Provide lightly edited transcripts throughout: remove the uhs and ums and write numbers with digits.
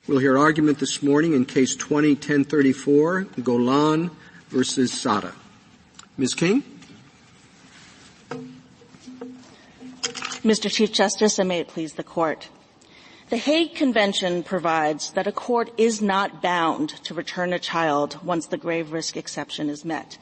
We'll hear argument this morning in Case 20-1034, Golan versus Saada. Ms. King? Mr. Chief Justice, and may it please the Court. The Hague Convention provides that a court is not bound to return a child once the grave risk exception is met.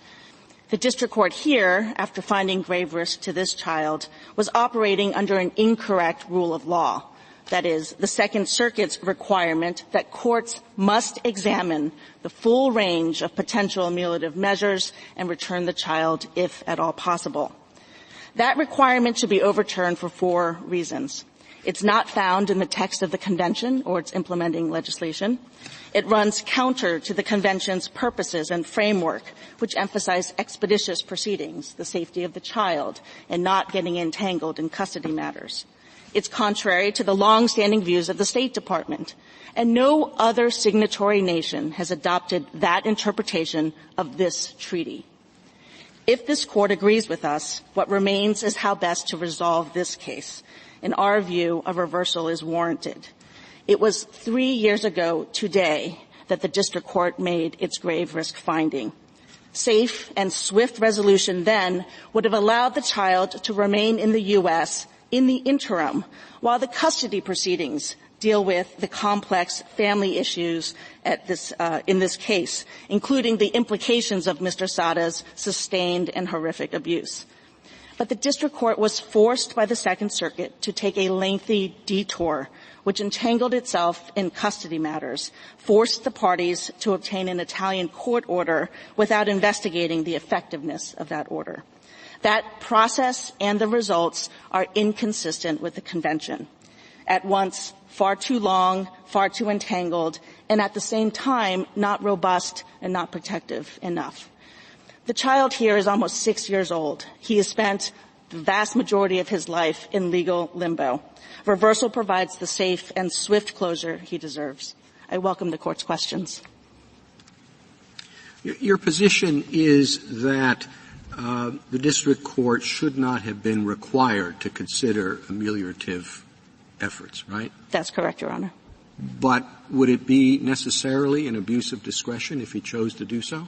The district court here, after finding grave risk to this child, was operating under an incorrect rule of law. That is, the Second Circuit's requirement that courts must examine the full range of potential ameliorative measures and return the child if at all possible. That requirement should be overturned for 4 reasons. It's not found in the text of the Convention or its implementing legislation. It runs counter to the Convention's purposes and framework, which emphasize expeditious proceedings, the safety of the child, and not getting entangled in custody matters. It's contrary to the long-standing views of the State Department, and no other signatory nation has adopted that interpretation of this treaty. If this Court agrees with us, what remains is how best to resolve this case. In our view, a reversal is warranted. It was 3 years ago today that the District Court made its grave risk finding. Safe and swift resolution then would have allowed the child to remain in the U.S. in the interim while the custody proceedings deal with the complex family issues in this case, including the implications of Mr. Saada's sustained and horrific abuse. But the district court was forced by the Second Circuit to take a lengthy detour, which entangled itself in custody matters, forced the parties to obtain an Italian court order without investigating the effectiveness of that order. That process and the results are inconsistent with the Convention. At once, far too long, far too entangled, and at the same time, not robust and not protective enough. The child here is almost 6 years old. He has spent the vast majority of his life in legal limbo. Reversal provides the safe and swift closure he deserves. I welcome the Court's questions. Your position is that the district court should not have been required to consider ameliorative efforts, right? That's correct, Your Honor. But would it be necessarily an abuse of discretion if he chose to do so?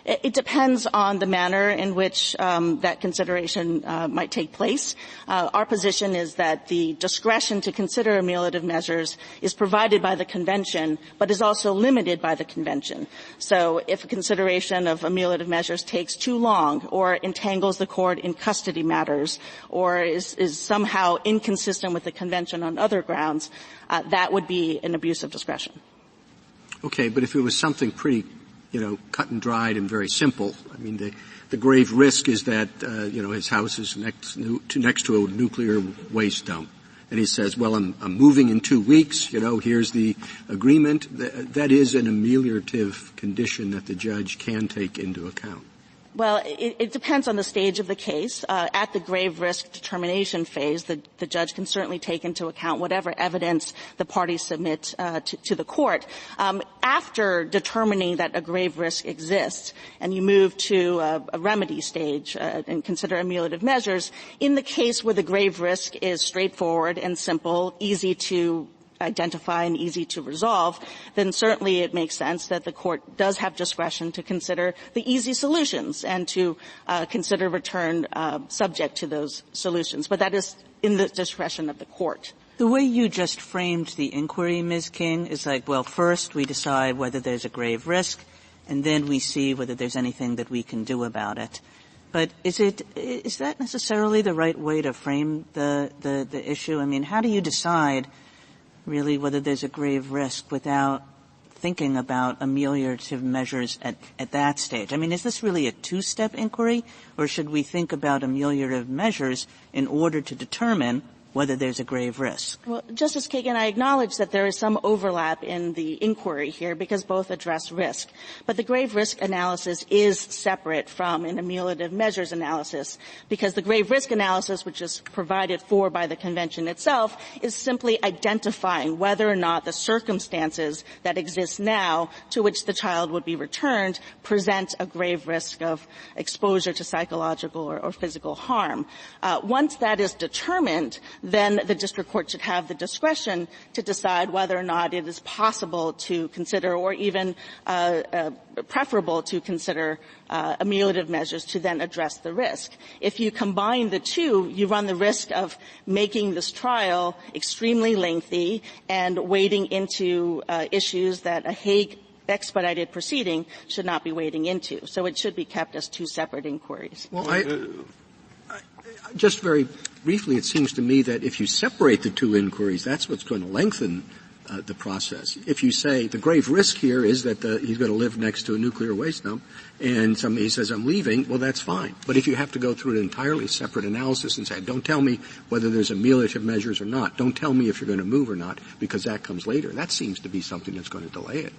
It depends on the manner in which that consideration might take place. Our position is that the discretion to consider ameliorative measures is provided by the Convention, but is also limited by the Convention. So if a consideration of ameliorative measures takes too long or entangles the court in custody matters or is somehow inconsistent with the Convention on other grounds, that would be an abuse of discretion. Okay, but if it was something pretty cut and dried and very simple. I mean, the grave risk is that, his house is next to a nuclear waste dump. And he says, well, I'm moving in 2 weeks, here's the agreement. That is an ameliorative condition that the judge can take into account. Well, it depends on the stage of the case. At the grave risk determination phase, the judge can certainly take into account whatever evidence the parties submit to the court. After determining that a grave risk exists, and you move to a remedy stage and consider ameliorative measures, in the case where the grave risk is straightforward and simple, easy to identify and easy to resolve, then certainly it makes sense that the court does have discretion to consider the easy solutions and to consider return subject to those solutions. But that is in the discretion of the court. The way you just framed the inquiry, Ms. King, is like, well, first we decide whether there's a grave risk, and then we see whether there's anything that we can do about it. But is that necessarily the right way to frame the issue? I mean, how do you decide really whether there's a grave risk without thinking about ameliorative measures at that stage? I mean, is this really a two-step inquiry, or should we think about ameliorative measures in order to determine whether there's a grave risk? Well, Justice Kagan, I acknowledge that there is some overlap in the inquiry here because both address risk. But the grave risk analysis is separate from an ameliorative measures analysis because the grave risk analysis, which is provided for by the Convention itself, is simply identifying whether or not the circumstances that exist now to which the child would be returned present a grave risk of exposure to psychological or physical harm. Once that is determined, then the district court should have the discretion to decide whether or not it is possible to consider or even preferable to consider ameliorative measures to then address the risk. If you combine the two, you run the risk of making this trial extremely lengthy and wading into issues that a Hague expedited proceeding should not be wading into. So it should be kept as two separate inquiries. Well, just very briefly, it seems to me that if you separate the two inquiries, that's what's going to lengthen the process. If you say the grave risk here is that he's going to live next to a nuclear waste dump and somebody says, I'm leaving, well, that's fine. But if you have to go through an entirely separate analysis and say, don't tell me whether there's ameliorative measures or not, don't tell me if you're going to move or not, because that comes later, that seems to be something that's going to delay it.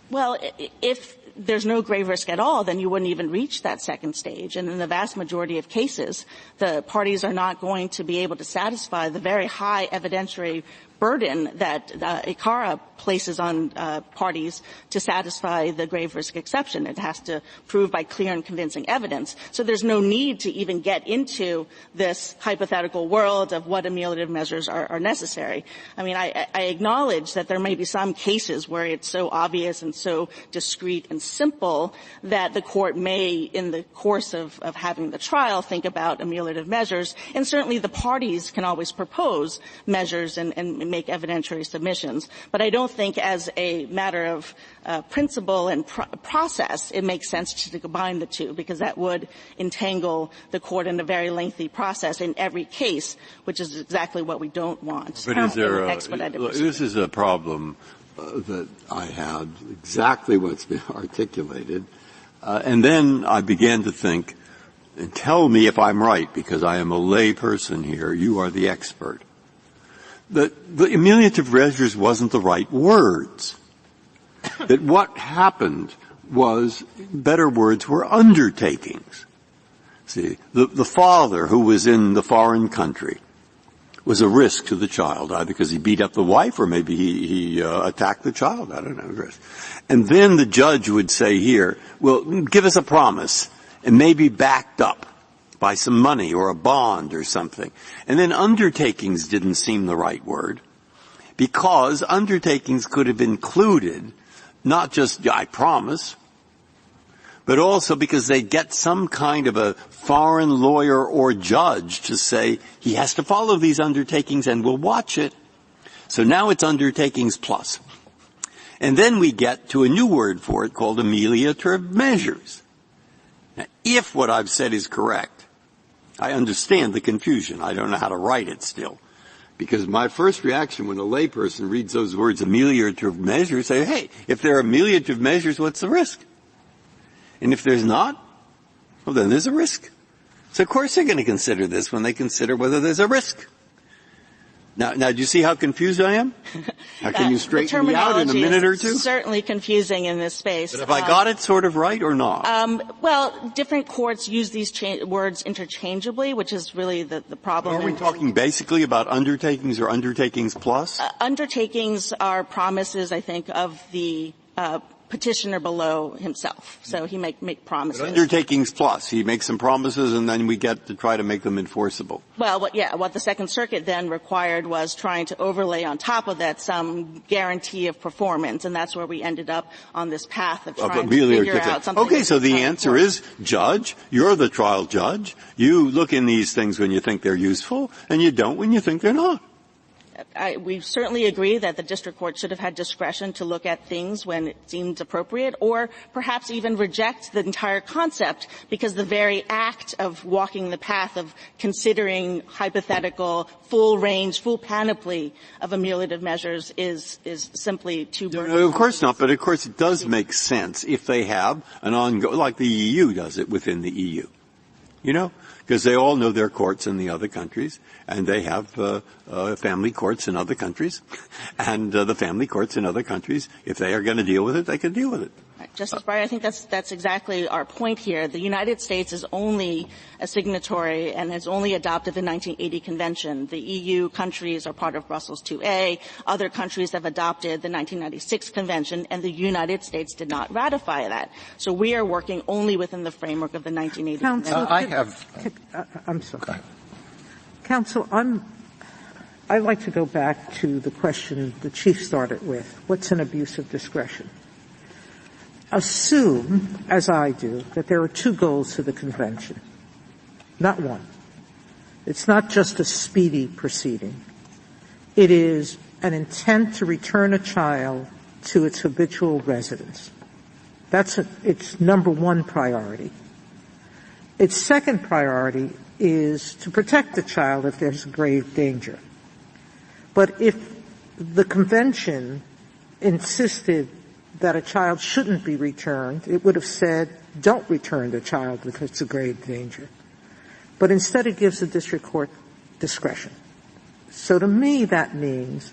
Well, if there's no grave risk at all, then you wouldn't even reach that second stage. And in the vast majority of cases, the parties are not going to be able to satisfy the very high evidentiary burden that ICARA places on parties to satisfy the grave risk exception. It has to prove by clear and convincing evidence. So there's no need to even get into this hypothetical world of what ameliorative measures are necessary. I mean, I acknowledge that there may be some cases where it's so obvious and so discrete and simple that the court may, in the course of having the trial, think about ameliorative measures. And certainly the parties can always propose measures and make evidentiary submissions. But I don't think as a matter of principle and process it makes sense to combine the two, because that would entangle the court in a very lengthy process in every case, which is exactly what we don't want. But is there this is a problem that I had, exactly what's been articulated. And then I began to think, and tell me if I'm right, because I am a lay person here, you are the expert. The ameliorative measures wasn't the right words. That what happened was, better words were undertakings. See, the father who was in the foreign country was a risk to the child, either because he beat up the wife or maybe he attacked the child. I don't know. And then the judge would say here, well, give us a promise, and maybe backed up by some money or a bond or something. And then undertakings didn't seem the right word, because undertakings could have included not just I promise, but also because they get some kind of a foreign lawyer or judge to say he has to follow these undertakings and we'll watch it. So now it's undertakings plus. And then we get to a new word for it called ameliorative measures. Now, if what I've said is correct, I understand the confusion. I don't know how to write it still. Because my first reaction when a layperson reads those words, ameliorative measures, say, hey, if there are ameliorative measures, what's the risk? And if there's not, well, then there's a risk. So of course they're going to consider this when they consider whether there's a risk. Now, do you see how confused I am? How can you straighten me out in a minute or two? Certainly confusing in this space. But have I got it sort of right or not? Well, different courts use these words interchangeably, which is really the problem. Are we talking basically about undertakings or undertakings plus? Undertakings are promises, I think, of the petitioner below himself. So he make promises. But undertakings plus. He makes some promises and then we get to try to make them enforceable. Well, what the Second Circuit then required was trying to overlay on top of that some guarantee of performance, and that's where we ended up on this path of trying to figure out something. Okay, so the answer is, judge, you're the trial judge. You look in these things when you think they're useful, and you don't when you think they're not. We certainly agree that the district court should have had discretion to look at things when it seemed appropriate, or perhaps even reject the entire concept, because the very act of walking the path of considering hypothetical, full range, full panoply of ameliorative measures is simply too burdensome. No, of course not, but of course it does make sense if they have an ongoing, like the EU does it within the EU. You know? Because they all know their courts in the other countries, and they have family courts in other countries. And the family courts in other countries, if they are going to deal with it, they can deal with it. Justice Breyer, I think that's exactly our point here. The United States is only a signatory and has only adopted the 1980 Convention. The EU countries are part of Brussels IIa. Other countries have adopted the 1996 Convention, and the United States did not ratify that. So we are working only within the framework of the 1980 Convention. I'm sorry. Counsel, I'd like to go back to the question the Chief started with. What's an abuse of discretion? Assume, as I do, that there are two goals to the convention, not one. It's not just a speedy proceeding. It is an intent to return a child to its habitual residence. That's its number one priority. Its second priority is to protect the child if there's grave danger. But if the convention insisted that a child shouldn't be returned, it would have said, don't return the child if it's a grave danger. But instead it gives the district court discretion. So to me that means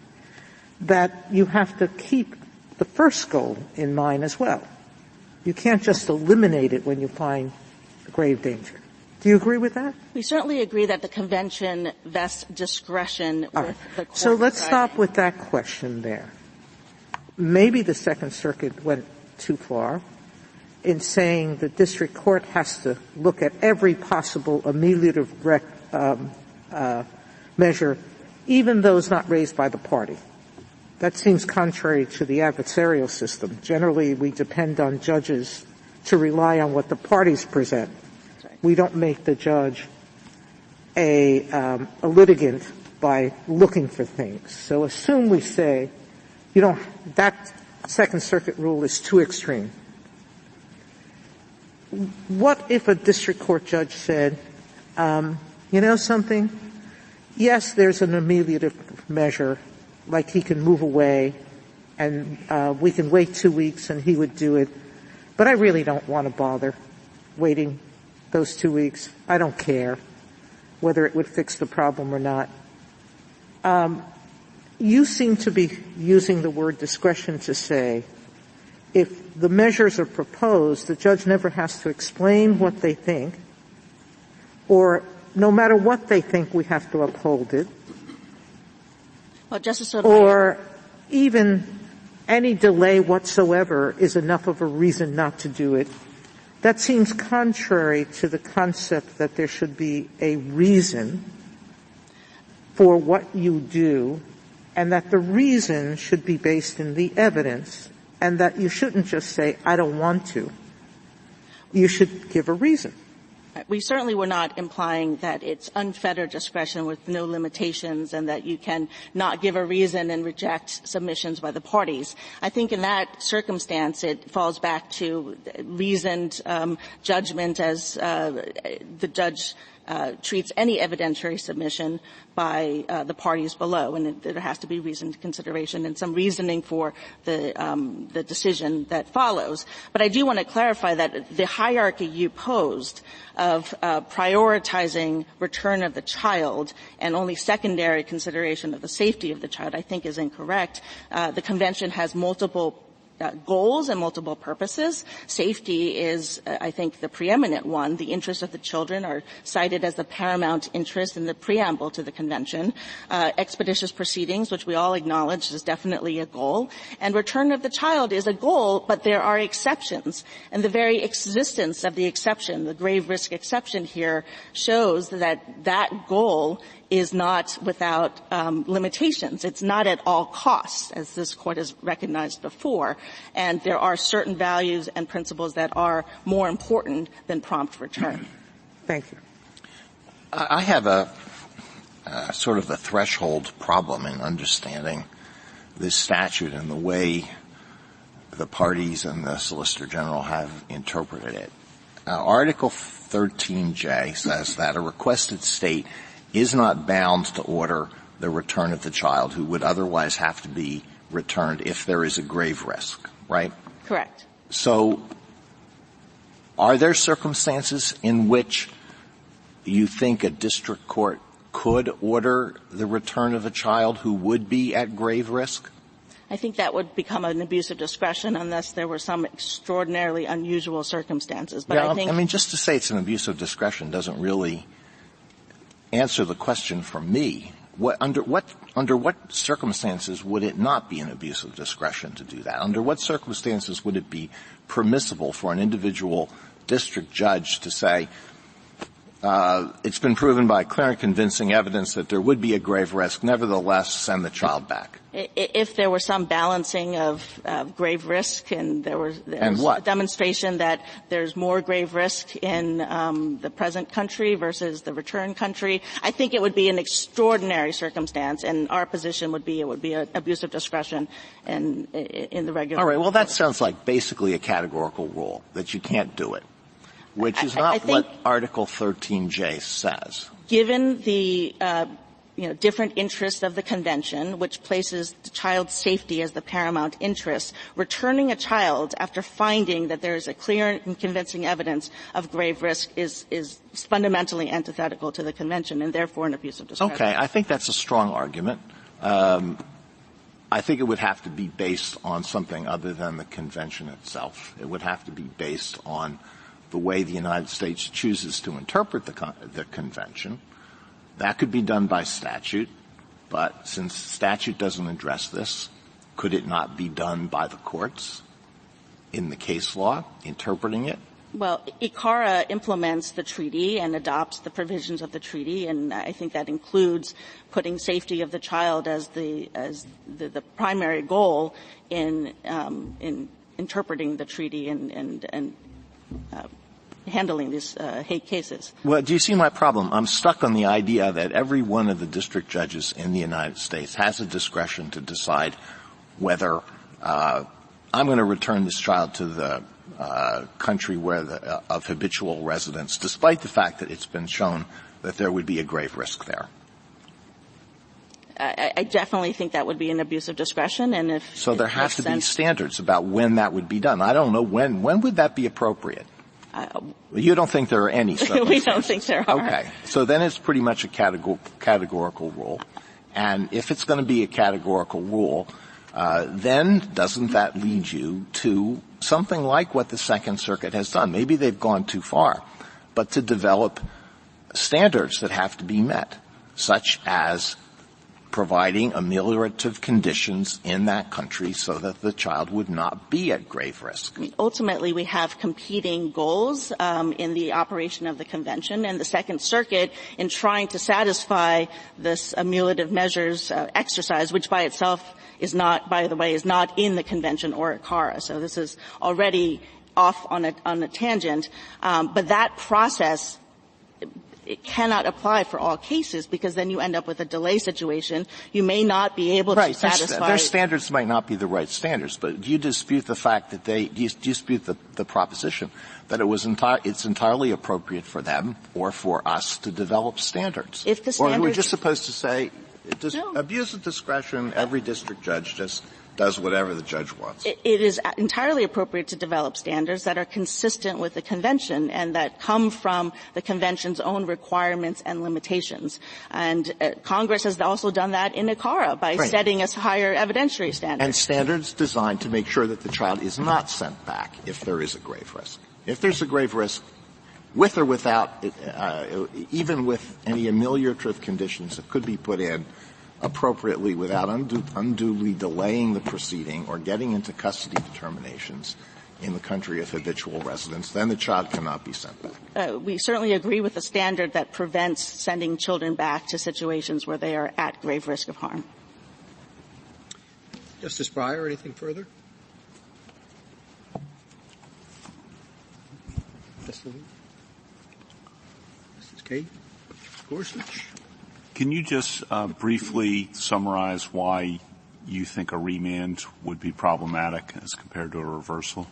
that you have to keep the first goal in mind as well. You can't just eliminate it when you find grave danger. Do you agree with that? We certainly agree that the convention vests discretion with the court. So let's stop with that question there. Maybe the Second Circuit went too far in saying the district court has to look at every possible ameliorative measure, even those not raised by the party. That seems contrary to the adversarial system. Generally, we depend on judges to rely on what the parties present. We don't make the judge a litigant by looking for things. So assume we say, that Second Circuit rule is too extreme. What if a district court judge said, you know something? Yes, there's an ameliorative measure, like he can move away and we can wait 2 weeks and he would do it, but I really don't want to bother waiting those 2 weeks. I don't care whether it would fix the problem or not. You seem to be using the word discretion to say if the measures are proposed, the judge never has to explain what they think, or no matter what they think, we have to uphold it. Well, Justice Sotomayor, or even any delay whatsoever is enough of a reason not to do it. That seems contrary to the concept that there should be a reason for what you do, and that the reason should be based in the evidence, and that you shouldn't just say, I don't want to. You should give a reason. We certainly were not implying that it's unfettered discretion with no limitations and that you can not give a reason and reject submissions by the parties. I think in that circumstance it falls back to reasoned judgment as the judge treats any evidentiary submission by the parties below, and there has to be reasoned consideration and some reasoning for the decision that follows. But I do want to clarify that the hierarchy you posed of prioritizing return of the child and only secondary consideration of the safety of the child, I think, is incorrect. The convention has multiple goals and multiple purposes. Safety is, I think, the preeminent one. The interests of the children are cited as the paramount interest in the preamble to the convention. Expeditious proceedings, which we all acknowledge is definitely a goal. And return of the child is a goal, but there are exceptions. And the very existence of the exception, the grave risk exception here, shows that that goal is not without limitations. It's not at all costs, as this Court has recognized before. And there are certain values and principles that are more important than prompt return. Thank you. I have a sort of a threshold problem in understanding this statute and the way the parties and the Solicitor General have interpreted it. Article 13J says that a requested state is not bound to order the return of the child who would otherwise have to be returned if there is a grave risk, right? Correct. So are there circumstances in which you think a district court could order the return of a child who would be at grave risk? I think that would become an abuse of discretion unless there were some extraordinarily unusual circumstances. But I mean, just to say it's an abuse of discretion doesn't really answer the question for me. Under what circumstances would it not be an abuse of discretion to do that? Under what circumstances would it be permissible for an individual district judge to say, it's been proven by clear and convincing evidence that there would be a grave risk. Nevertheless, send the child back. If there were some balancing of grave risk and there was a demonstration that there's more grave risk in the present country versus the return country, I think it would be an extraordinary circumstance, and our position would be it would be an abuse of discretion in the regular. All right. Well, that sounds like basically a categorical rule that you can't do it, which is not what Article 13J says. Given the different interests of the convention, which places the child's safety as the paramount interest, returning a child after finding that there is a clear and convincing evidence of grave risk is fundamentally antithetical to the convention and therefore an abuse of discretion. Okay. I think that's a strong argument. I think it would have to be based on something other than the convention itself. It would have to be based on the way the United States chooses to interpret the convention. That could be done by statute, but since statute doesn't address this, could it not be done by the courts in the case law, interpreting it? Well, ICARA implements the treaty and adopts the provisions of the treaty, and I think that includes putting safety of the child as the primary goal in interpreting the treaty and handling these hate cases. Well, do you see my problem? I'm stuck on the idea that every one of the district judges in the United States has a discretion to decide whether I'm going to return this child to the country of habitual residence, despite the fact that it's been shown that there would be a grave risk there. I definitely think that would be an abuse of discretion, and so there have to be standards about when that would be done. I don't know when would that be appropriate. You don't think there are any circumstances? We don't think there are. Okay. So then it's pretty much a categorical rule. And if it's going to be a categorical rule, then doesn't that lead you to something like what the Second Circuit has done? Maybe they've gone too far, but to develop standards that have to be met, such as providing ameliorative conditions in that country so that the child would not be at grave risk. Ultimately, we have competing goals in the operation of the convention, and the Second Circuit, in trying to satisfy this ameliorative measures exercise, which by itself is not, by the way, is not in the convention or ICARA. So this is already off on a tangent. But that process, it cannot apply for all cases, because then you end up with a delay situation. You may not be able to satisfy. Their standards might not be the right standards, but do you dispute the fact that do you dispute the proposition that it's entirely appropriate for them or for us to develop standards? If the standards, or are we just supposed to say, no. Abuse of discretion, every district judge just does whatever the judge wants? It is entirely appropriate to develop standards that are consistent with the convention and that come from the convention's own requirements and limitations. And Congress has also done that in ICARA by setting a higher evidentiary standard. And standards designed to make sure that the child is not sent back if there is a grave risk. If there's a grave risk, with or without, even with any ameliorative conditions that could be put in appropriately without unduly delaying the proceeding or getting into custody determinations in the country of habitual residence, then the child cannot be sent back. We certainly agree with the standard that prevents sending children back to situations where they are at grave risk of harm. Justice Breyer, anything further? Justice Kagan? Gorsuch? Can you just briefly summarize why you think a remand would be problematic as compared to a reversal?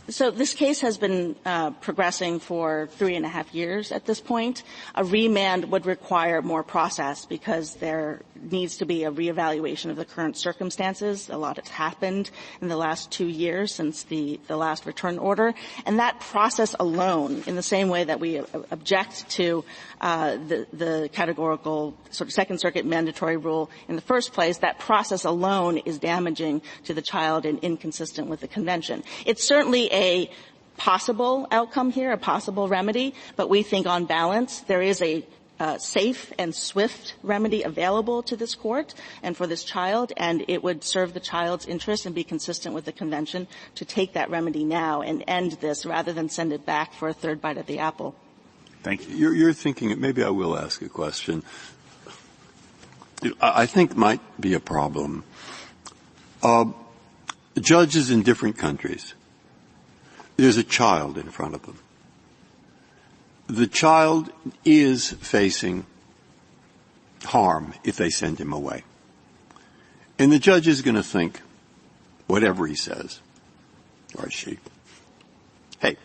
So this case has been progressing for 3.5 years at this point. A remand would require more process because there needs to be a reevaluation of the current circumstances. A lot has happened in the last 2 years since the last return order. And that process alone, in the same way that we object to the categorical sort of Second Circuit mandatory rule in the first place, that process alone is damaging to the child and inconsistent with the convention. It's certainly a possible outcome here, a possible remedy, but we think on balance there is a safe and swift remedy available to this court and for this child, and it would serve the child's interest and be consistent with the convention to take that remedy now and end this rather than send it back for a third bite at the apple. Thank you. You're thinking, maybe I will ask a question. I think might be a problem. Judges in different countries, there's a child in front of them. The child is facing harm if they send him away. And the judge is going to think, whatever he says, or she, hey,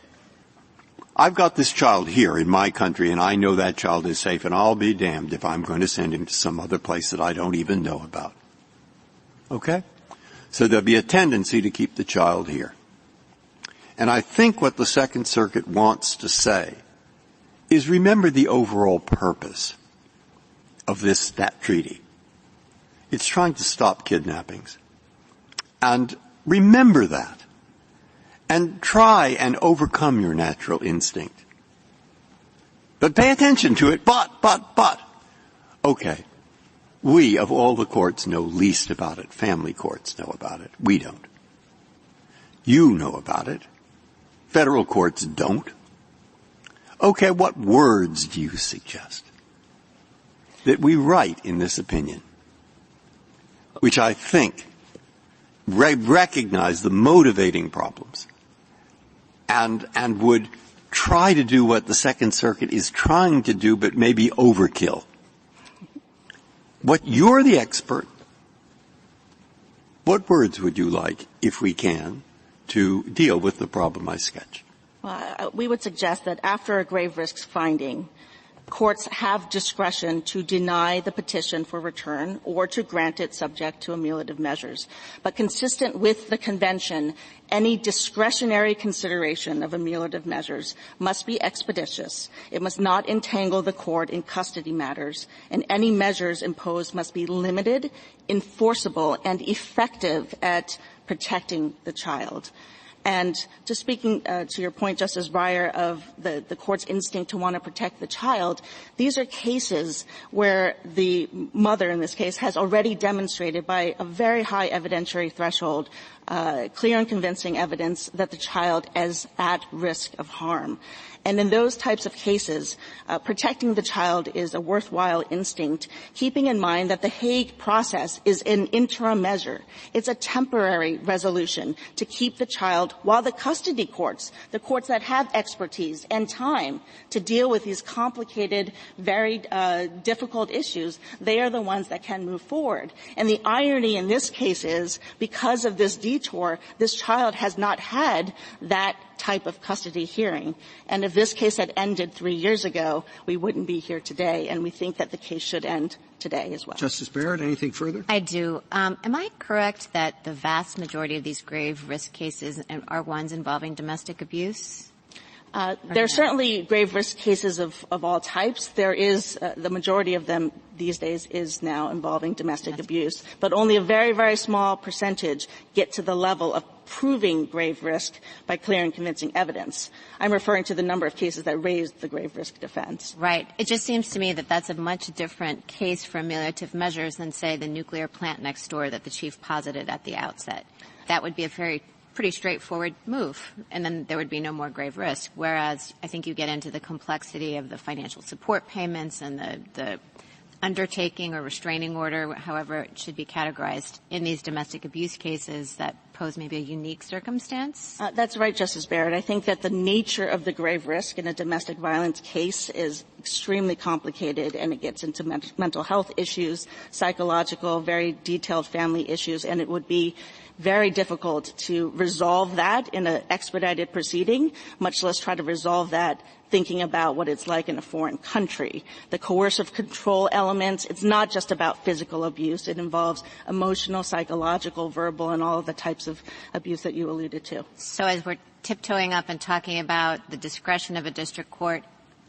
I've got this child here in my country, and I know that child is safe, and I'll be damned if I'm going to send him to some other place that I don't even know about. Okay? So there'll be a tendency to keep the child here. And I think what the Second Circuit wants to say is remember the overall purpose of that treaty. It's trying to stop kidnappings. And remember that. And try and overcome your natural instinct. But pay attention to it. But. Okay. We, of all the courts, know least about it. Family courts know about it. We don't. You know about it. Federal courts don't. Okay, what words do you suggest that we write in this opinion, which I think recognize the motivating problems and would try to do what the Second Circuit is trying to do, but maybe overkill? You're the expert. What words would you like, if we can, to deal with the problem I sketched? Well, we would suggest that after a grave risks finding, courts have discretion to deny the petition for return or to grant it subject to ameliorative measures. But consistent with the Convention, any discretionary consideration of ameliorative measures must be expeditious. It must not entangle the court in custody matters, and any measures imposed must be limited, enforceable, and effective at protecting the child. And just speaking to your point, Justice Breyer, of the court's instinct to want to protect the child, these are cases where the mother, in this case, has already demonstrated by a very high evidentiary threshold clear and convincing evidence that the child is at risk of harm. And in those types of cases, protecting the child is a worthwhile instinct, keeping in mind that the Hague process is an interim measure. It's a temporary resolution to keep the child while the custody courts, the courts that have expertise and time to deal with these complicated, very difficult issues, they are the ones that can move forward. And the irony in this case is, because of this detour, this child has not had that type of custody hearing. And if this case had ended 3 years ago, we wouldn't be here today, and we think that the case should end today as well. Justice Barrett, anything further? I do. Am I correct that the vast majority of these grave risk cases are ones involving domestic abuse? There are certainly grave risk cases of all types. There is, the majority of them these days is now involving domestic abuse, but only a very, very small percentage get to the level of proving grave risk by clear and convincing evidence. I'm referring to the number of cases that raised the grave risk defense. Right. It just seems to me that that's a much different case for ameliorative measures than, say, the nuclear plant next door that the Chief posited at the outset. That would be a pretty straightforward move, and then there would be no more grave risk. Whereas I think you get into the complexity of the financial support payments and the undertaking or restraining order, however it should be categorized, in these domestic abuse cases that pose maybe a unique circumstance? That's right, Justice Barrett. I think that the nature of the grave risk in a domestic violence case is extremely complicated, and it gets into mental health issues, psychological, very detailed family issues, and it would be very difficult to resolve that in an expedited proceeding, much less try to resolve that thinking about what it's like in a foreign country. The coercive control elements, it's not just about physical abuse. It involves emotional, psychological, verbal, and all of the types of abuse that you alluded to. So as we're tiptoeing up and talking about the discretion of a district court,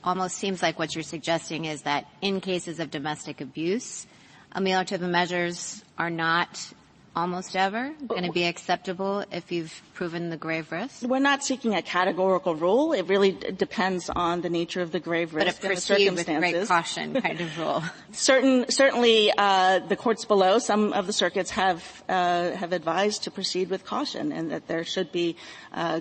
almost seems like what you're suggesting is that in cases of domestic abuse, ameliorative measures are not almost ever going to be acceptable if you've proven the grave risk? We're not seeking a categorical rule. It really depends on the nature of the grave risk but and the circumstances. But a proceed with great caution kind of rule. Certainly, the courts below, some of the circuits have advised to proceed with caution, and that there should be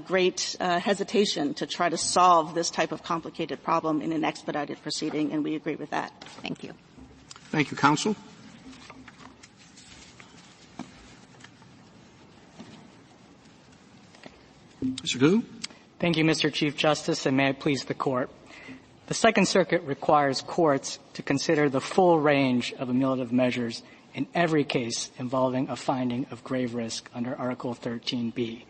great hesitation to try to solve this type of complicated problem in an expedited proceeding, and we agree with that. Thank you. Thank you, counsel. Mr. Gu? Thank you, Mr. Chief Justice, and may it please the Court. The Second Circuit requires courts to consider the full range of ameliorative measures in every case involving a finding of grave risk under Article 13b.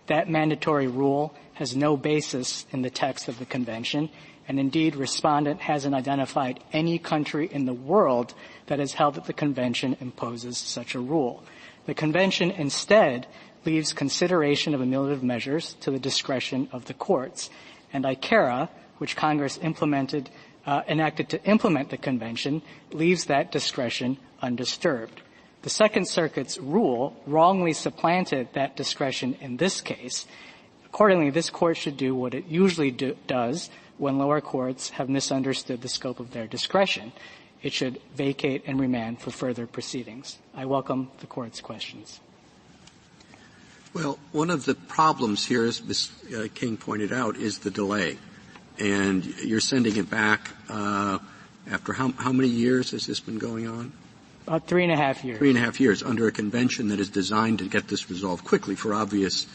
That mandatory rule has no basis in the text of the Convention, and indeed Respondent hasn't identified any country in the world that has held that the Convention imposes such a rule. The Convention instead leaves consideration of ameliorative measures to the discretion of the courts. And ICARA, which Congress enacted to implement the Convention, leaves that discretion undisturbed. The Second Circuit's rule wrongly supplanted that discretion in this case. Accordingly, this Court should do what it usually does when lower courts have misunderstood the scope of their discretion. It should vacate and remand for further proceedings. I welcome the Court's questions. Well, one of the problems here, as Ms. King pointed out, is the delay. And you're sending it back after how many years has this been going on? About 3.5 years. 3.5 years under a convention that is designed to get this resolved quickly for obvious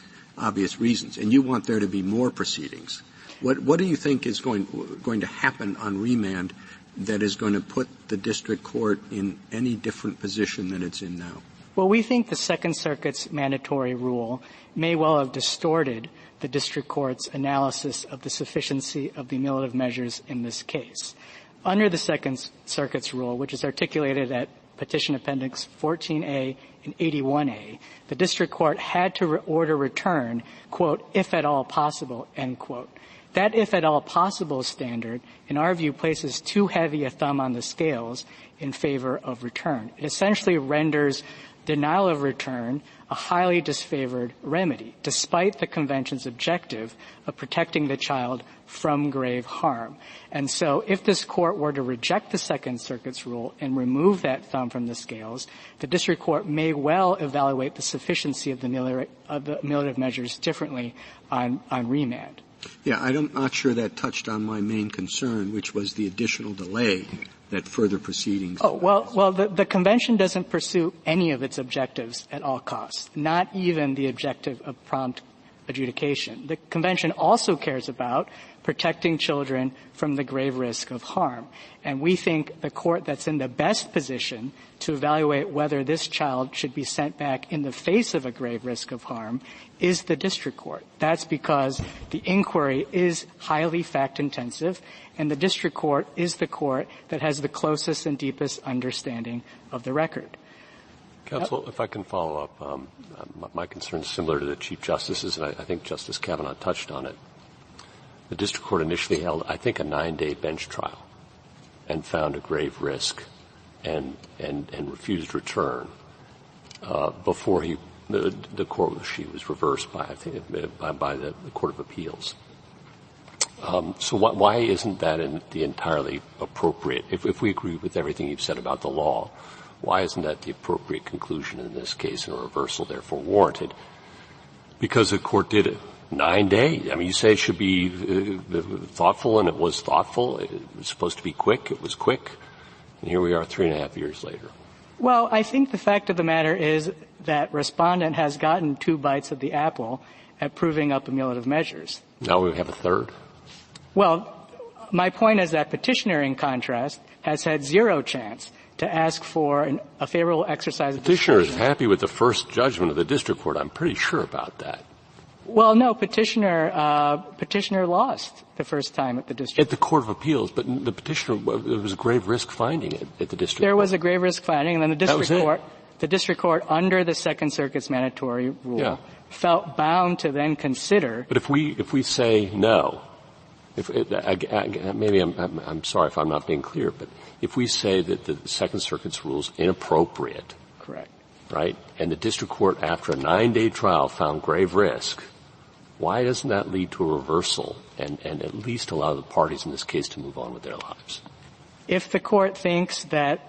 reasons. And you want there to be more proceedings. What do you think is going to happen on remand that is going to put the district court in any different position than it's in now? Well, we think the Second Circuit's mandatory rule may well have distorted the district court's analysis of the sufficiency of the ameliorative measures in this case. Under the Second Circuit's rule, which is articulated at Petition Appendix 14A and 81A, the district court had to order return, quote, if at all possible, end quote. That if at all possible standard, in our view, places too heavy a thumb on the scales in favor of return. It essentially renders denial of return a highly disfavored remedy, despite the Convention's objective of protecting the child from grave harm. And so if this Court were to reject the Second Circuit's rule and remove that thumb from the scales, the district court may well evaluate the sufficiency of the ameliorative measures differently on remand. Yeah, I'm not sure that touched on my main concern, which was the additional delay that further proceedings. Well, the Convention doesn't pursue any of its objectives at all costs, not even the objective of prompt adjudication. The Convention also cares about protecting children from the grave risk of harm. And we think the court that's in the best position to evaluate whether this child should be sent back in the face of a grave risk of harm is the district court. That's because the inquiry is highly fact-intensive, and the district court is the court that has the closest and deepest understanding of the record. Counsel, if I can follow up, my concern is similar to the Chief Justice's, and I think Justice Kavanaugh touched on it. The district court initially held, I think, a 9-day bench trial and found a grave risk and refused return before the court she was reversed by, I think, by the Court of Appeals. So why isn't that the entirely appropriate? If we agree with everything you've said about the law, why isn't that the appropriate conclusion in this case and a reversal therefore warranted? Because the court did it 9 days. I mean, you say it should be thoughtful, and it was thoughtful. It was supposed to be quick. It was quick. And here we are 3.5 years later. Well, I think the fact of the matter is that Respondent has gotten 2 bites of the apple at proving up ameliorative measures. Now we have a third? Well, my point is that Petitioner, in contrast, has had 0 chance to ask for a favorable exercise of discretion. Petitioner is happy with the first judgment of the district court. I'm pretty sure about that. Well, no, Petitioner lost the first time at the district. At the Court of Appeals, but the Petitioner, there was a grave risk finding at the district court. There was a grave risk finding, and then the district court, under the Second Circuit's mandatory rule, felt bound to then consider. But if we say no, maybe I'm sorry if I'm not being clear, but if we say that the Second Circuit's rule is inappropriate. Correct. right? And the district court, after a 9-day trial, found grave risk. Why doesn't that lead to a reversal and at least allow the parties in this case to move on with their lives? If the court thinks that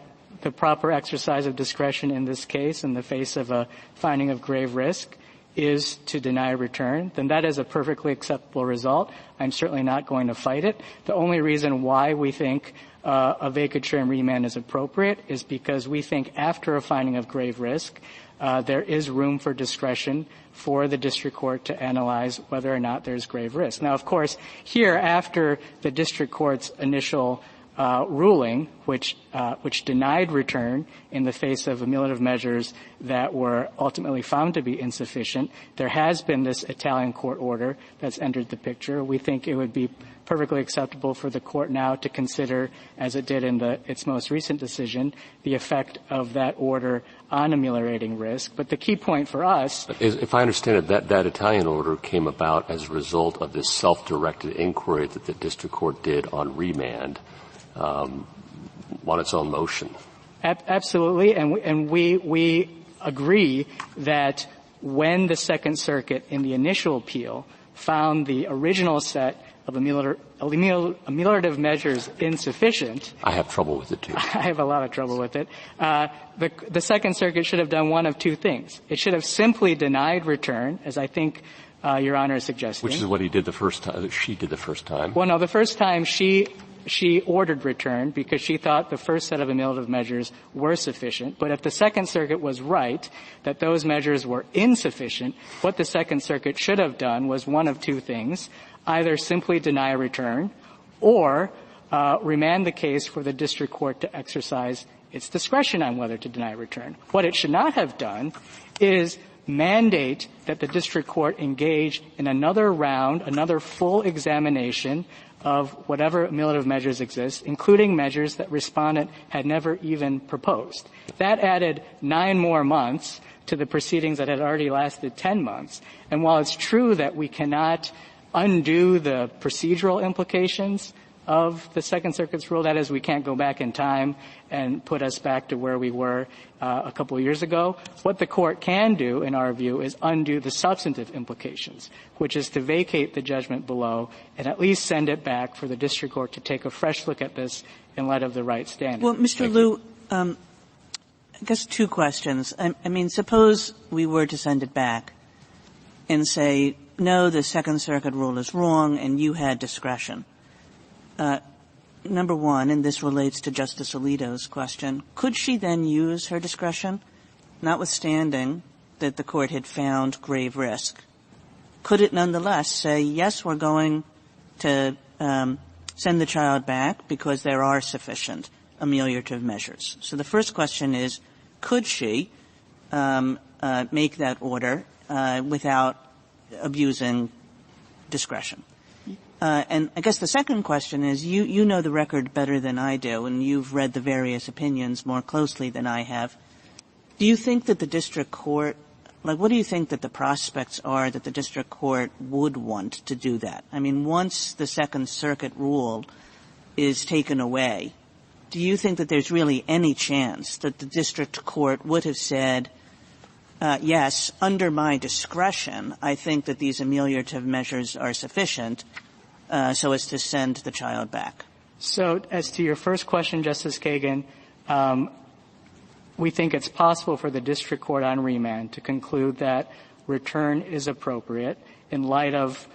the proper exercise of discretion in this case in the face of a finding of grave risk is to deny return, then that is a perfectly acceptable result. I'm certainly not going to fight it. The only reason why we think a vacatur and remand is appropriate is because we think after a finding of grave risk, there is room for discretion for the district court to analyze whether or not there's grave risk. Now, of course, here, after the district court's initial ruling, which denied return in the face of ameliorative measures that were ultimately found to be insufficient, there has been this Italian court order that's entered the picture. We think it would be perfectly acceptable for the court now to consider, as it did in its most recent decision, the effect of that order on ameliorating risk. But the key point for us, if I understand it, that Italian order came about as a result of this self-directed inquiry that the district court did on remand. On its own motion. Absolutely, and we agree that when the Second Circuit in the initial appeal found the original set of ameliorative measures insufficient. I have trouble with it too. I have a lot of trouble with it. The Second Circuit should have done one of two things. It should have simply denied return, as I think Your Honor is suggesting. Which is what he did the first time. She did the first time. Well, no, the first time she ordered return because she thought the first set of ameliorative measures were sufficient. But if the Second Circuit was right that those measures were insufficient, what the Second Circuit should have done was one of two things: either simply deny return or remand the case for the district court to exercise its discretion on whether to deny return. What it should not have done is mandate that the district court engage in another round, another full examination of whatever ameliorative measures exist, including measures that Respondent had never even proposed. That added 9 more months to the proceedings that had already lasted 10 months. And while it's true that we cannot undo the procedural implications of the Second Circuit's rule, that is, we can't go back in time and put us back to where we were a couple of years ago. What the court can do, in our view, is undo the substantive implications, which is to vacate the judgment below and at least send it back for the district court to take a fresh look at this in light of the right standard. Well, Mr. Liu, I guess 2 questions. I mean, suppose we were to send it back and say, no, the Second Circuit rule is wrong and you had discretion. Number one, and this relates to Justice Alito's question, could she then use her discretion, notwithstanding that the court had found grave risk? Could it nonetheless say, yes, we're going to send the child back because there are sufficient ameliorative measures? So the first question is, could she make that order without abusing discretion? And I guess the second question is, you know the record better than I do, and you've read the various opinions more closely than I have. Do you think that the district court, what do you think that the prospects are that the district court would want to do that? I mean, once the Second Circuit rule is taken away, do you think that there's really any chance that the district court would have said, yes, under my discretion, I think that these ameliorative measures are sufficient, so as to send the child back? So as to your first question, Justice Kagan, we think it's possible for the district court on remand to conclude that return is appropriate in light of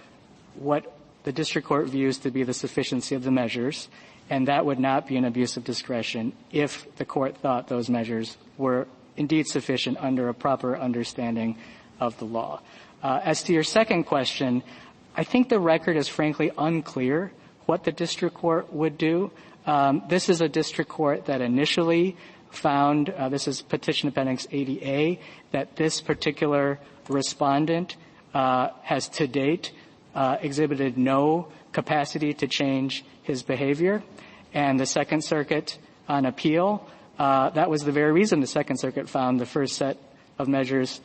what the district court views to be the sufficiency of the measures, and that would not be an abuse of discretion if the court thought those measures were indeed sufficient under a proper understanding of the law. As to your second question, I think the record is frankly unclear what the district court would do. This is a district court that initially found, this is Petition Appendix 80A, that this particular respondent has to date exhibited no capacity to change his behavior. And the Second Circuit on appeal, that was the very reason the Second Circuit found the first set of measures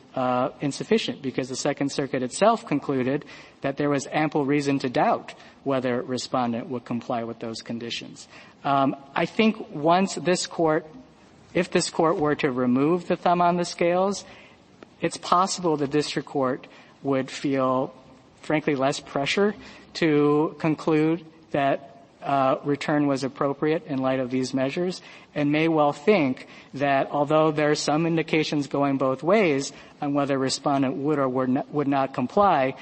insufficient, because the Second Circuit itself concluded that there was ample reason to doubt whether respondent would comply with those conditions. I think once this court if this court were to remove the thumb on the scales, it's possible the district court would feel, frankly, less pressure to conclude that return was appropriate in light of these measures, and may well think that although there are some indications going both ways on whether respondent would or would not comply,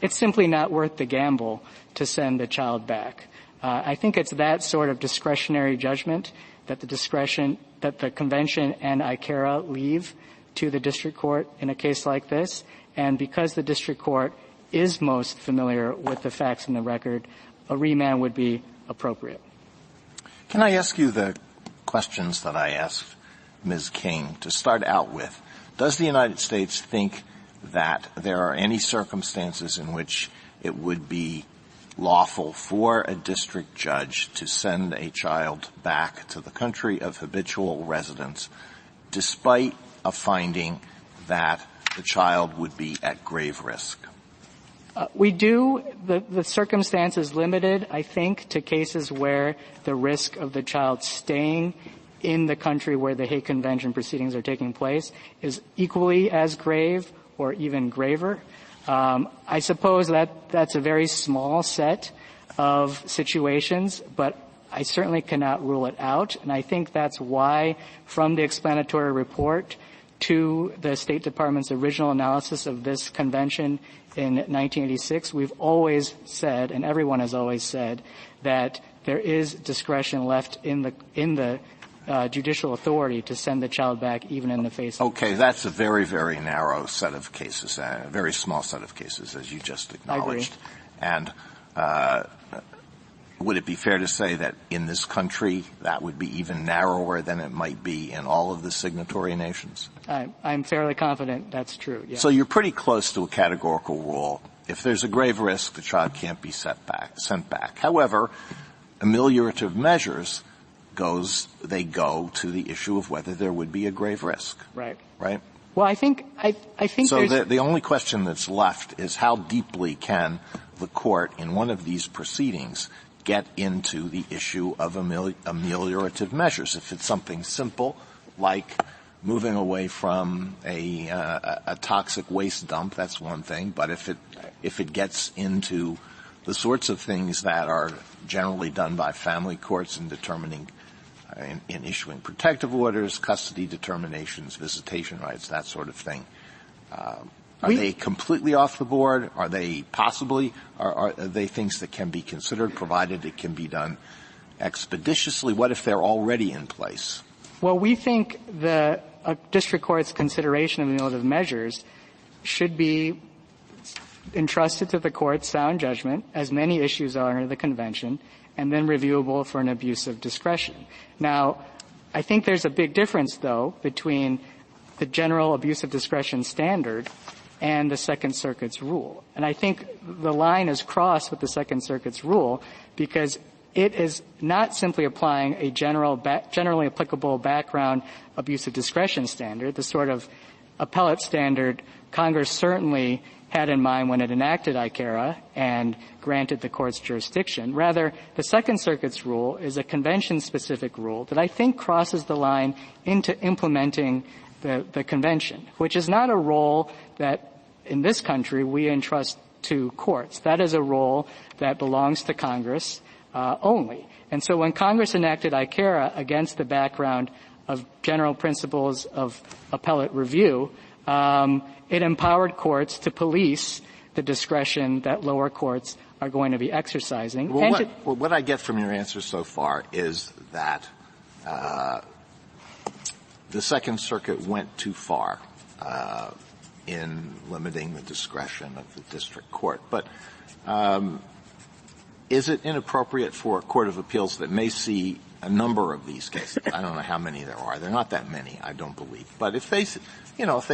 it's simply not worth the gamble to send the child back. I think it's that sort of discretionary judgment that the convention and ICARA leave to the district court in a case like this, and because the district court is most familiar with the facts in the record, a remand would be appropriate. Can I ask you the questions that I asked Ms. King to start out with? Does the United States think that there are any circumstances in which it would be lawful for a district judge to send a child back to the country of habitual residence despite a finding that the child would be at grave risk? We do. The circumstance is limited, I think, to cases where the risk of the child staying in the country where the Hague Convention proceedings are taking place is equally as grave or even graver. I suppose that's a very small set of situations, but I certainly cannot rule it out, and I think that's why, from the explanatory report to the State Department's original analysis of this convention in 1986, we've always said, and everyone has always said, that there is discretion left in the judicial authority to send the child back even in the face of. Okay, that's a very, very narrow set of cases, a very small set of cases, as you just acknowledged. I agree. And would it be fair to say that in this country that would be even narrower than it might be in all of the signatory nations? I'm fairly confident that's true, yes. So you're pretty close to a categorical rule. If there's a grave risk, the child can't be sent back. However, ameliorative measures go to the issue of whether there would be a grave risk. Right. Right? Well, I think so the only question that's left is how deeply can the court in one of these proceedings get into the issue of ameliorative measures. If it's something simple like moving away from a toxic waste dump, that's one thing. But if it gets into the sorts of things that are generally done by family courts in determining in issuing protective orders, custody determinations, visitation rights, that sort of thing, are they completely off the board? Are they possibly? Are they things that can be considered, provided it can be done expeditiously? What if they're already in place? Well, we think the district court's consideration of ameliorative measures should be entrusted to the court's sound judgment, as many issues are under the convention, and then reviewable for an abuse of discretion. Now, I think there's a big difference, though, between the general abuse of discretion standard and the Second Circuit's rule. And I think the line is crossed with the Second Circuit's rule because it is not simply applying a generally applicable background abuse of discretion standard, the sort of appellate standard Congress certainly had in mind when it enacted ICARA and granted the court's jurisdiction. Rather, the Second Circuit's rule is a convention-specific rule that I think crosses the line into implementing the convention, which is not a role that in this country we entrust to courts. That is a role that belongs to Congress only. And so when Congress enacted ICARA against the background of general principles of appellate review, it empowered courts to police the discretion that lower courts are going to be exercising. Well, what I get from your answer so far is that the Second Circuit went too far in limiting the discretion of the district court. But is it inappropriate for a court of appeals that may see a number of these cases? I don't know how many there are. There are not that many, I don't believe. But if they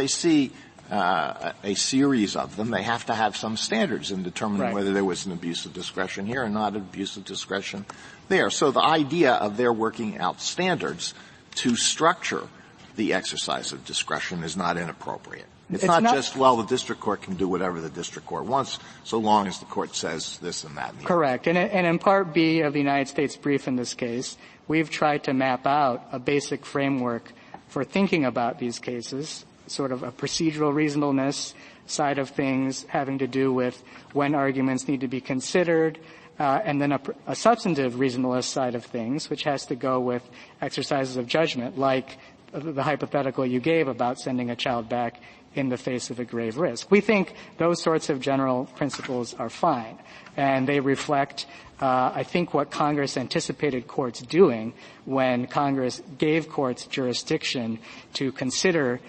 see a series of them, they have to have some standards in determining whether there was an abuse of discretion here and not an abuse of discretion there. So the idea of their working out standards to structure the exercise of discretion is not inappropriate. It's not just, well, the district court can do whatever the district court wants so long as the court says this and that. And correct. And in Part B of the United States brief in this case, we've tried to map out a basic framework for thinking about these cases, sort of a procedural reasonableness side of things having to do with when arguments need to be considered, and then a substantive reasonableness side of things, which has to go with exercises of judgment, like the hypothetical you gave about sending a child back in the face of a grave risk. We think those sorts of general principles are fine, and they reflect, I think, what Congress anticipated courts doing when Congress gave courts jurisdiction to consider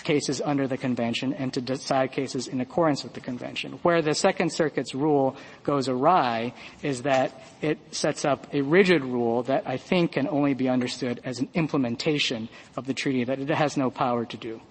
cases under the Convention and to decide cases in accordance with the Convention. Where the Second Circuit's rule goes awry is that it sets up a rigid rule that I think can only be understood as an implementation of the treaty that it has no power to do.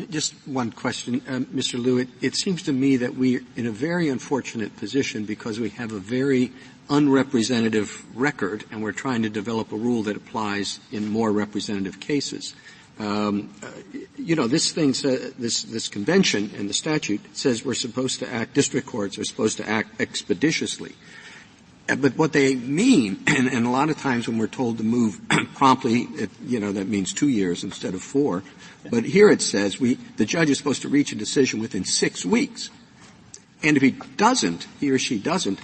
Just one question, Mr. Liu. It seems to me that we're in a very unfortunate position because we have a very unrepresentative record, and we're trying to develop a rule that applies in more representative cases. This thing, this convention and the statute says we're supposed to act, district courts are supposed to act expeditiously. But what they mean, and a lot of times when we're told to move promptly, that means 2 years instead of 4. But here it says the judge is supposed to reach a decision within 6 weeks. And if he or she doesn't,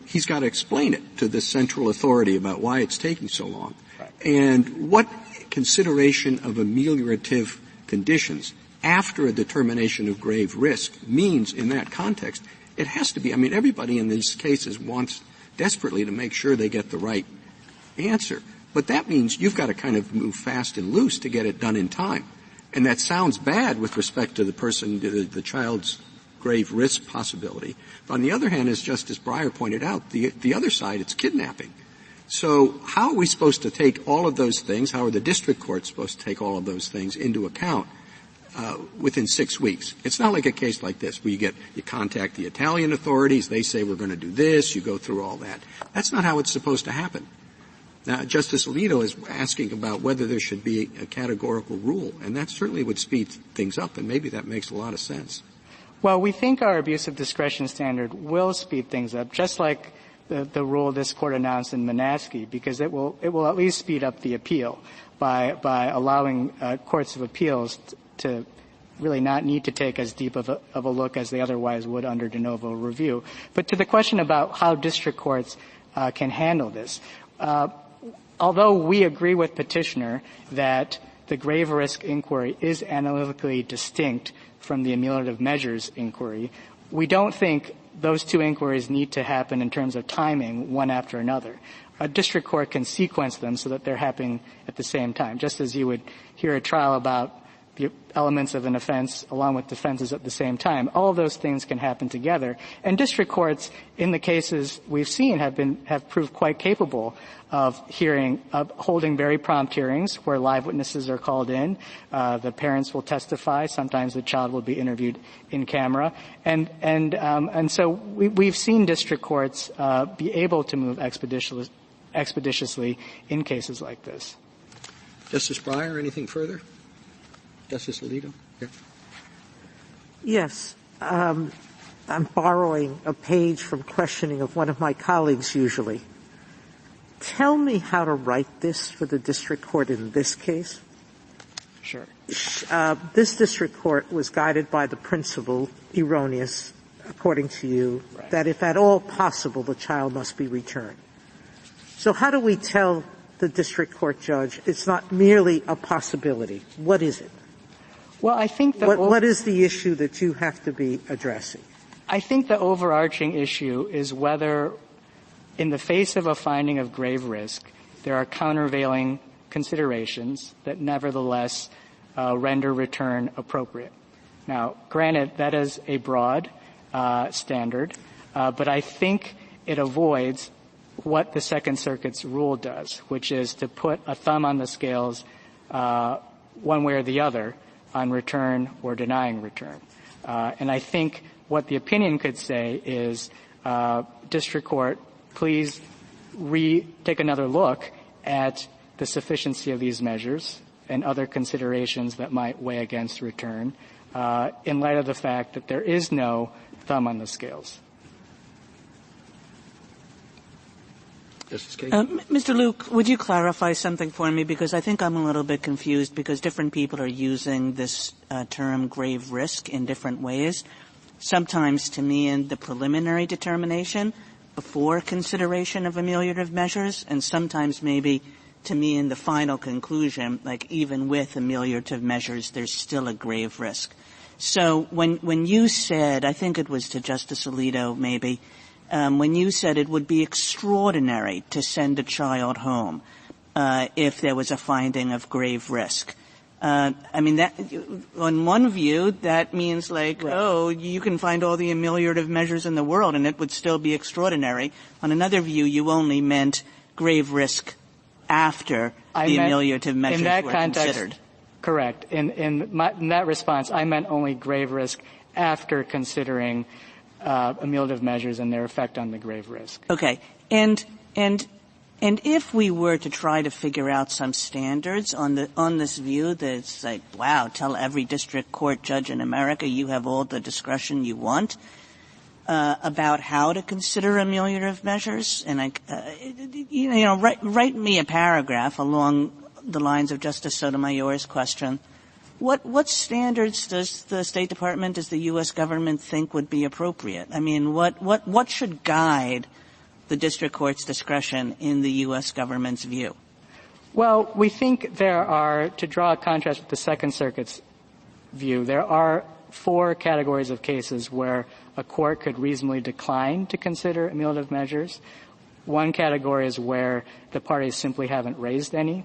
he's got to explain it to the central authority about why it's taking so long. Right. And what consideration of ameliorative conditions after a determination of grave risk means in that context. It has to be. I mean, everybody in these cases wants desperately to make sure they get the right answer. But that means you've got to kind of move fast and loose to get it done in time. And that sounds bad with respect to the child's grave risk possibility. But on the other hand, as Justice Breyer pointed out, the other side, it's kidnapping. So how are we supposed to take all of those things, how are the district courts supposed to take all of those things into account within 6 weeks? It's not like a case like this where you contact the Italian authorities, they say we're going to do this, you go through all that. That's not how it's supposed to happen. Now, Justice Alito is asking about whether there should be a categorical rule, and that certainly would speed things up, and maybe that makes a lot of sense. Well, we think our abuse of discretion standard will speed things up, just like the rule this court announced in Manaski, because it will at least speed up the appeal by allowing courts of appeals to really not need to take as deep of a look as they otherwise would under de novo review. But to the question about how district courts can handle this, although we agree with Petitioner that the grave risk inquiry is analytically distinct from the ameliorative measures inquiry, we don't think those two inquiries need to happen in terms of timing one after another. A district court can sequence them so that they're happening at the same time, just as you would hear a trial about the elements of an offense along with defenses at the same time. All of those things can happen together. And district courts, in the cases we've seen, have proved quite capable of holding very prompt hearings where live witnesses are called in. The parents will testify. Sometimes the child will be interviewed in camera. And so we've seen district courts be able to move expeditiously in cases like this. Justice Breyer, anything further? Justice Alito? Yeah. Yes. I'm borrowing a page from questioning of one of my colleagues usually. Tell me how to write this for the district court in this case. Sure. This district court was guided by the principle, erroneous, according to you, right, that if at all possible, the child must be returned. So how do we tell the district court judge it's not merely a possibility? What is it? Well, I think what is the issue that you have to be addressing? I think the overarching issue is whether, in the face of a finding of grave risk, there are countervailing considerations that nevertheless render return appropriate. Now, granted, that is a broad standard, but I think it avoids what the Second Circuit's rule does, which is to put a thumb on the scales one way or the other on return or denying return. And I think what the opinion could say is, district court, please take another look at the sufficiency of these measures and other considerations that might weigh against return in light of the fact that there is no thumb on the scales. Justice Kagan? Mr. Luke, would you clarify something for me? Because I think I'm a little bit confused because different people are using this term grave risk in different ways. Sometimes to me in the preliminary determination before consideration of ameliorative measures, and sometimes maybe to me in the final conclusion, like even with ameliorative measures, there's still a grave risk. So when you said, I think it was to Justice Alito maybe, when you said it would be extraordinary to send a child home if there was a finding of grave risk. I mean, that, on one view, that means like, right. Oh, you can find all the ameliorative measures in the world and it would still be extraordinary. On another view, you only meant grave risk after the ameliorative measures were considered. Correct. In that response, I meant only grave risk after considering ameliorative measures and their effect on the grave risk. Okay. And if we were to try to figure out some standards on this view that's like, wow, tell every district court judge in America you have all the discretion you want about how to consider ameliorative measures, and write me a paragraph along the lines of Justice Sotomayor's question. What standards does the State Department, does the U.S. government think would be appropriate? I mean, what should guide the district court's discretion in the U.S. government's view? Well, we think there are, to draw a contrast with the Second Circuit's view, there are 4 categories of cases where a court could reasonably decline to consider ameliorative measures. One category is where the parties simply haven't raised any.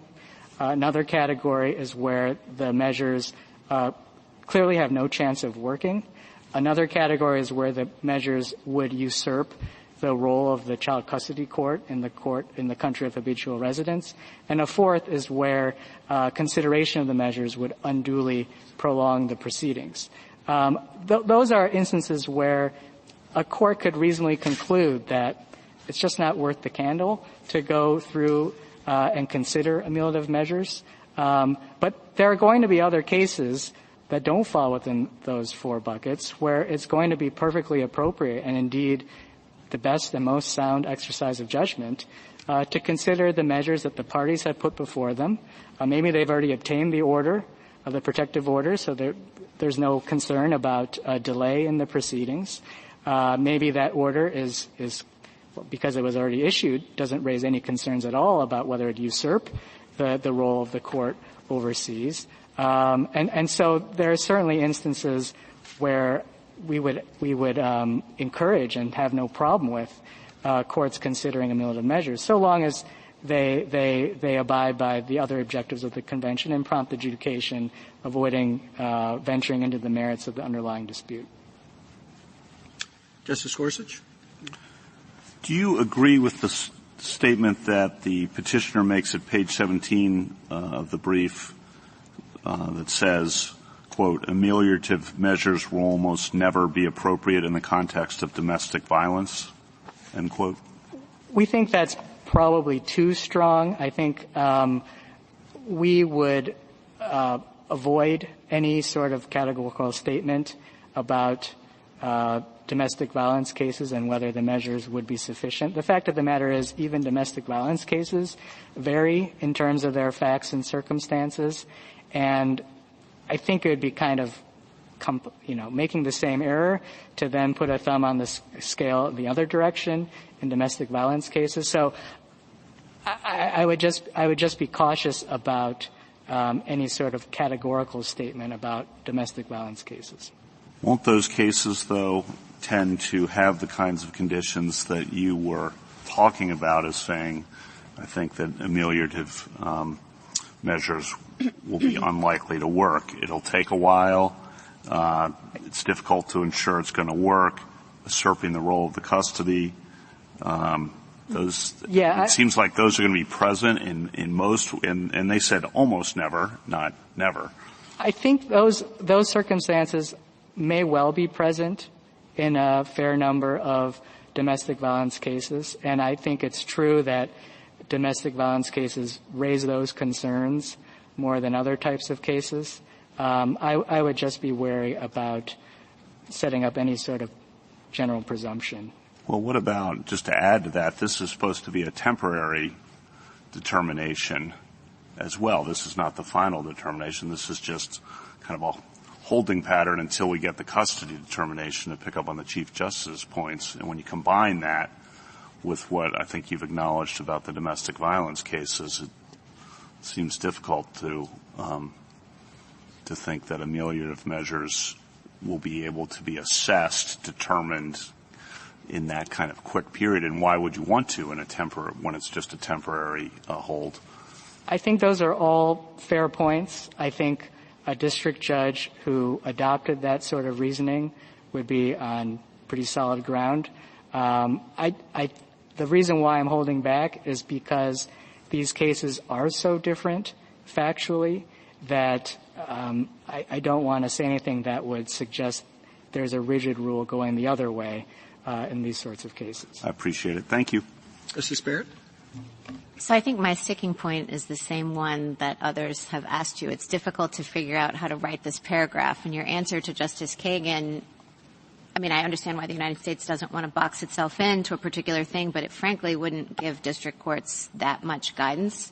Another category is where the measures clearly have no chance of working. Another category is where the measures would usurp the role of the child custody court in the country of habitual residence. And a fourth is where consideration of the measures would unduly prolong the proceedings. Those are instances where a court could reasonably conclude that it's just not worth the candle to go through and consider ameliorative measures. But there are going to be other cases that don't fall within those 4 buckets where it's going to be perfectly appropriate and indeed the best and most sound exercise of judgment to consider the measures that the parties have put before them. Maybe they've already obtained the order, the protective order, so there's no concern about a delay in the proceedings. Maybe that order is because it was already issued, doesn't raise any concerns at all about whether it usurp the role of the court overseas. And so there are certainly instances where we would encourage and have no problem with courts considering ameliorative measures, so long as they abide by the other objectives of the convention and prompt adjudication, avoiding venturing into the merits of the underlying dispute. Justice Gorsuch? Do you agree with the statement that the petitioner makes at page 17 of the brief that says, quote, ameliorative measures will almost never be appropriate in the context of domestic violence, end quote? We think that's probably too strong. I think we would avoid any sort of categorical statement about domestic violence cases and whether the measures would be sufficient. The fact of the matter is even domestic violence cases vary in terms of their facts and circumstances, and I think it would be kind of making the same error to then put a thumb on the scale the other direction in domestic violence cases. So I would just be cautious about any sort of categorical statement about domestic violence cases. Won't those cases, though, tend to have the kinds of conditions that you were talking about as saying, I think that ameliorative measures will be unlikely to work. It'll take a while. It's difficult to ensure it's going to work. Usurping the role of the custody. It seems like those are going to be present in most, and they said almost never, not never. I think those circumstances may well be present in a fair number of domestic violence cases, and I think it's true that domestic violence cases raise those concerns more than other types of cases. I would just be wary about setting up any sort of general presumption. Well, what about, just to add to that, this is supposed to be a temporary determination as well. This is not the final determination. This is just kind of a holding pattern until we get the custody determination, to pick up on the Chief Justice's points. And when you combine that with what I think you've acknowledged about the domestic violence cases, it seems difficult to think that ameliorative measures will be able to be assessed, determined in that kind of quick period. And why would you want to when it's just a temporary hold? I think those are all fair points. I think a district judge who adopted that sort of reasoning would be on pretty solid ground. The reason why I'm holding back is because these cases are so different factually that I don't want to say anything that would suggest there's a rigid rule going the other way in these sorts of cases. I appreciate it. Thank you. Justice Barrett? So I think my sticking point is the same one that others have asked you. It's difficult to figure out how to write this paragraph. And your answer to Justice Kagan, I mean, I understand why the United States doesn't want to box itself into a particular thing, but it frankly wouldn't give district courts that much guidance.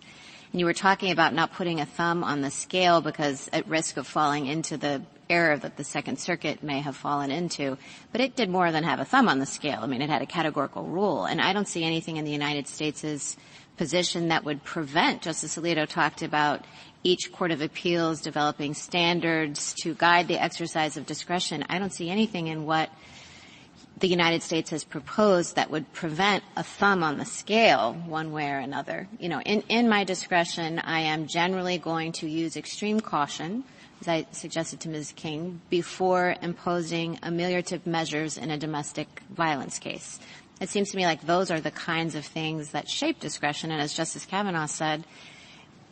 And you were talking about not putting a thumb on the scale because at risk of falling into the error that the Second Circuit may have fallen into. But it did more than have a thumb on the scale. I mean, it had a categorical rule. And I don't see anything in the United States' position that would prevent, Justice Alito talked about each court of appeals developing standards to guide the exercise of discretion. I don't see anything in what the United States has proposed that would prevent a thumb on the scale one way or another. You know, in my discretion, I am generally going to use extreme caution, as I suggested to Ms. King, before imposing ameliorative measures in a domestic violence case. It seems to me like those are the kinds of things that shape discretion. And as Justice Kavanaugh said,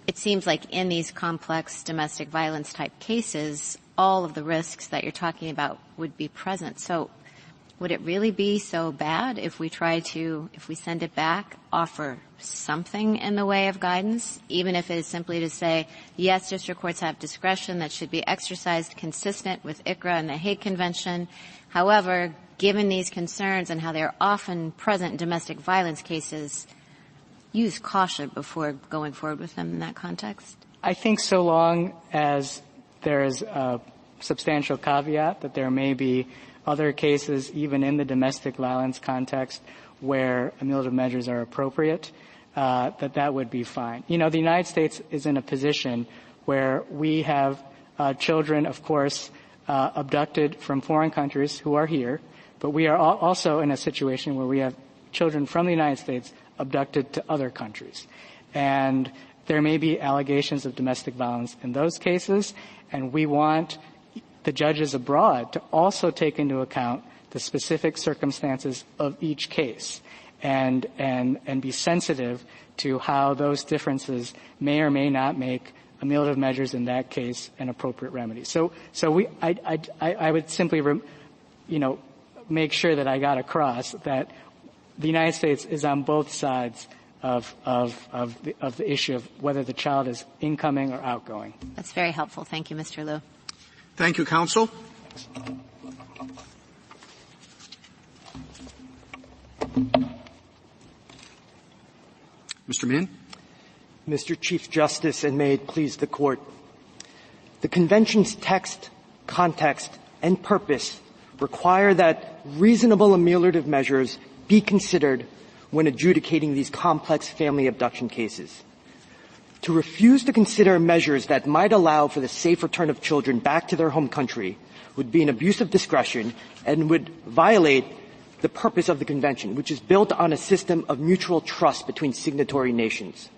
it seems like in these complex domestic violence type cases, all of the risks that you're talking about would be present. So would it really be so bad if we send it back, offer something in the way of guidance, even if it is simply to say, yes, district courts have discretion that should be exercised consistent with ICRA and the Hague Convention. However, given these concerns and how they are often present in domestic violence cases, use caution before going forward with them in that context? I think so long as there is a substantial caveat that there may be other cases, even in the domestic violence context, where ameliorative measures are appropriate, that would be fine. You know, the United States is in a position where we have children, of course, abducted from foreign countries who are here, but we are also in a situation where we have children from the United States abducted to other countries. And there may be allegations of domestic violence in those cases, and we want the judges abroad to also take into account the specific circumstances of each case and be sensitive to how those differences may or may not make ameliorative measures in that case an appropriate remedy. So I would simply, make sure that I got across that the United States is on both sides of the issue of whether the child is incoming or outgoing. That's very helpful. Thank you, Mr. Liu. Thank you, counsel. Mr. Min. Mr. Chief Justice, and may it please the Court, the Convention's text, context, and purpose require that reasonable ameliorative measures be considered when adjudicating these complex family abduction cases. To refuse to consider measures that might allow for the safe return of children back to their home country would be an abuse of discretion and would violate the purpose of the Convention, which is built on a system of mutual trust between signatory nations.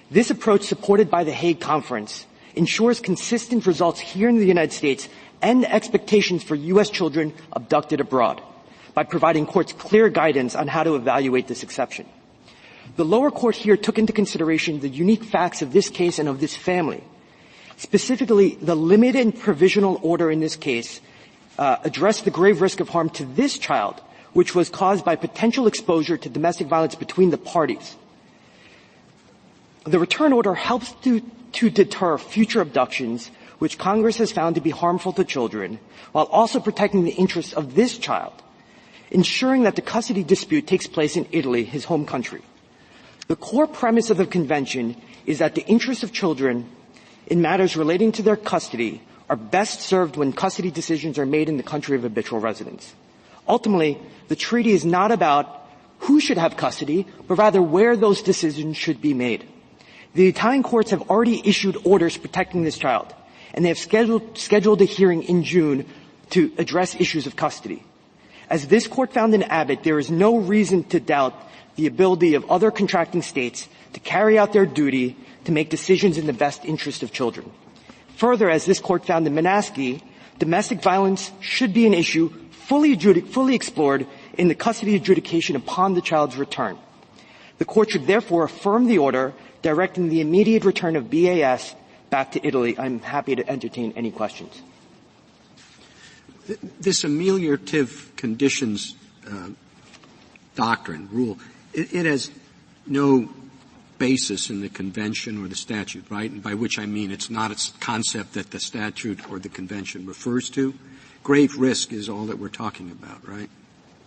This approach, supported by the Hague Conference, ensures consistent results here in the United States and expectations for U.S. children abducted abroad by providing courts clear guidance on how to evaluate this exception. The lower court here took into consideration the unique facts of this case and of this family. Specifically, the limited and provisional order in this case addressed the grave risk of harm to this child, which was caused by potential exposure to domestic violence between the parties. The return order helps to deter future abductions, which Congress has found to be harmful to children, while also protecting the interests of this child. ensuring that the custody dispute takes place in Italy, his home country. The core premise of the Convention is that the interests of children in matters relating to their custody are best served when custody decisions are made in the country of habitual residence. Ultimately, the treaty is not about who should have custody, but rather where those decisions should be made. The Italian courts have already issued orders protecting this child, and they have scheduled a hearing in June to address issues of custody. As this court found in Abbott, there is no reason to doubt the ability of other contracting states to carry out their duty to make decisions in the best interest of children. Further, as this court found in Manaski, domestic violence should be an issue fully explored in the custody adjudication upon the child's return. The court should therefore affirm the order directing the immediate return of BAS back to Italy. I'm happy to entertain any questions. This ameliorative conditions doctrine, rule, it has no basis in the convention or the statute, right? And by which I mean it's not a concept that the statute or the convention refers to. Grave risk is all that we're talking about, right?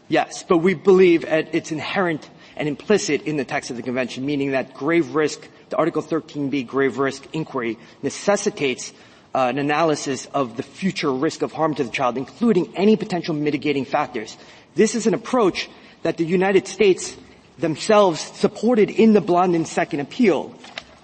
Yes, but we believe it's inherent and implicit in the text of the convention, meaning that grave risk, the Article 13b grave risk inquiry necessitates an analysis of the future risk of harm to the child, including any potential mitigating factors. This is an approach that the United States themselves supported in the Blondin second appeal.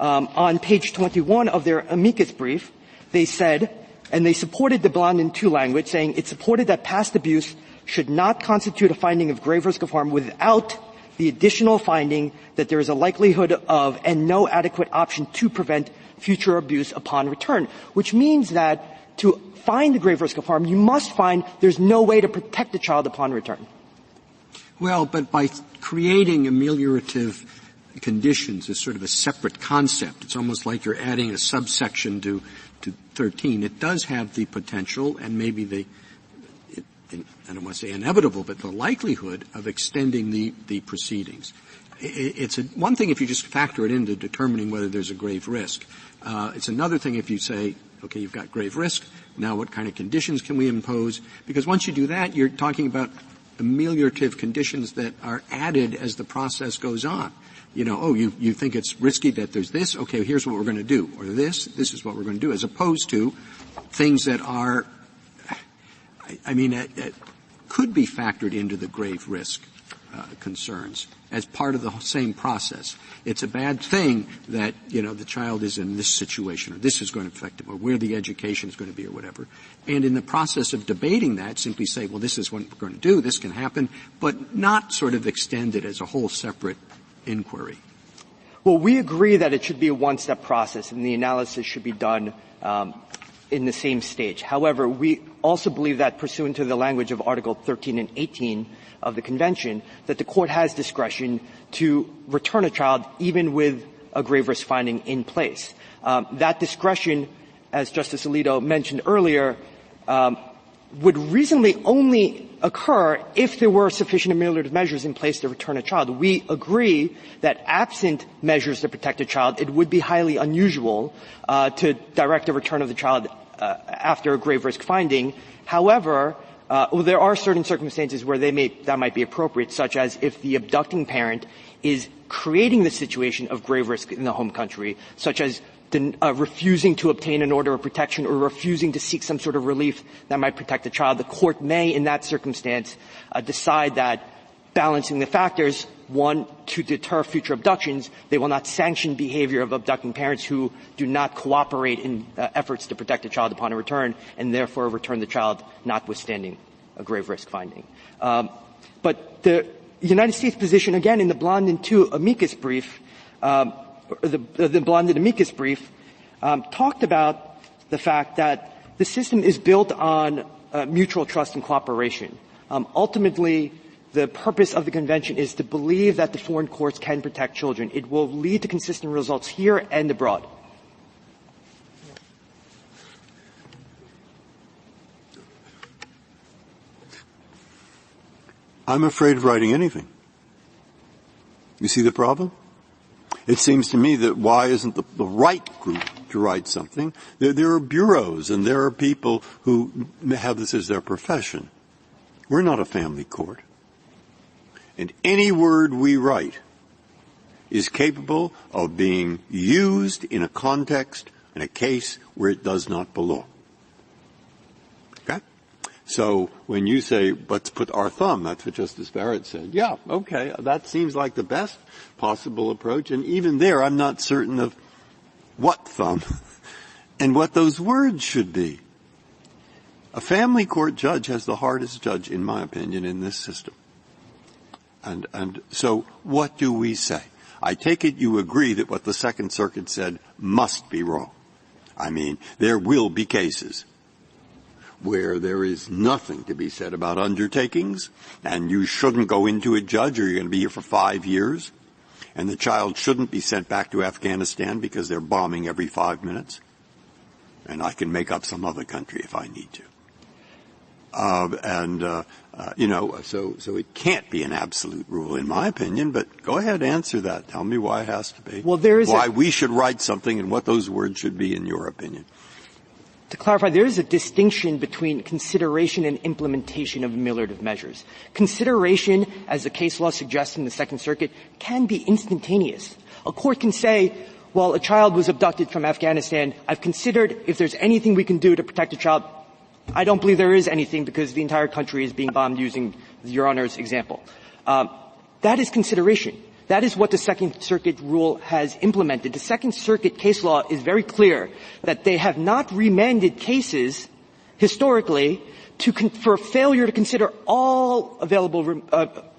On page 21 of their amicus brief, they said, and they supported the Blondin II language, saying it supported that past abuse should not constitute a finding of grave risk of harm without the additional finding that there is a likelihood of and no adequate option to prevent future abuse upon return, which means that to find the grave risk of harm, you must find there's no way to protect the child upon return. Well, but by creating ameliorative conditions as sort of a separate concept, it's almost like you're adding a subsection to 13. It does have the potential and maybe I don't want to say inevitable, but the likelihood of extending the proceedings. It's one thing if you just factor it into determining whether there's a grave risk. It's another thing if you say, okay, you've got grave risk, now what kind of conditions can we impose? Because once you do that, you're talking about ameliorative conditions that are added as the process goes on. You know, you think it's risky that there's this, okay, here's what we're going to do. Or this is what we're going to do, as opposed to things that are, could be factored into the grave risk concerns as part of the same process. It's a bad thing that, the child is in this situation, or this is going to affect him, or where the education is going to be, or whatever. And in the process of debating that, simply say, well, this is what we're going to do, this can happen, but not sort of extend it as a whole separate inquiry. Well, we agree that it should be a one-step process, and the analysis should be done in the same stage. However, we also believe that, pursuant to the language of Article 13 and 18 of the Convention, that the Court has discretion to return a child even with a grave risk finding in place. That discretion, as Justice Alito mentioned earlier, would reasonably only occur if there were sufficient ameliorative measures in place to return a child. We agree that absent measures to protect a child, it would be highly unusual to direct a return of the child after a grave risk finding. However, there are certain circumstances where that might be appropriate, such as if the abducting parent is creating the situation of grave risk in the home country, such as refusing to obtain an order of protection or refusing to seek some sort of relief that might protect the child. The Court may, in that circumstance, decide that balancing the factors, one, to deter future abductions, they will not sanction behavior of abducting parents who do not cooperate in efforts to protect a child upon a return, and therefore return the child notwithstanding a grave risk finding. But the United States position, again, in the Blondin II amicus brief, the Blondin amicus brief, talked about the fact that the system is built on mutual trust and cooperation. Ultimately, the purpose of the Convention is to believe that the foreign courts can protect children. It will lead to consistent results here and abroad. I'm afraid of writing anything. You see the problem? It seems to me that why isn't the right group to write something? There are bureaus and there are people who have this as their profession. We're not a family court. And any word we write is capable of being used in a context, in a case where it does not belong. Okay? So when you say, let's put our thumb, that's what Justice Barrett said. Yeah, okay, that seems like the best possible approach. And even there, I'm not certain of what thumb and what those words should be. A family court judge has the hardest judge, in my opinion, in this system. And so what do we say? I take it you agree that what the Second Circuit said must be wrong. I mean, there will be cases where there is nothing to be said about undertakings, and you shouldn't go into a judge or you're going to be here for 5 years, and the child shouldn't be sent back to Afghanistan because they're bombing every 5 minutes. And I can make up some other country if I need to. So it can't be an absolute rule, in my opinion, but go ahead, answer that. Tell me why it has to be. Well, why we should write something and what those words should be, in your opinion. To clarify, there is a distinction between consideration and implementation of ameliorative measures. Consideration, as the case law suggests in the Second Circuit, can be instantaneous. A court can say, well, a child was abducted from Afghanistan. I've considered if there's anything we can do to protect a child. I don't believe there is anything because the entire country is being bombed, using Your Honor's example. That is consideration. That is what the Second Circuit rule has implemented. The Second Circuit case law is very clear that they have not remanded cases historically for failure to consider all available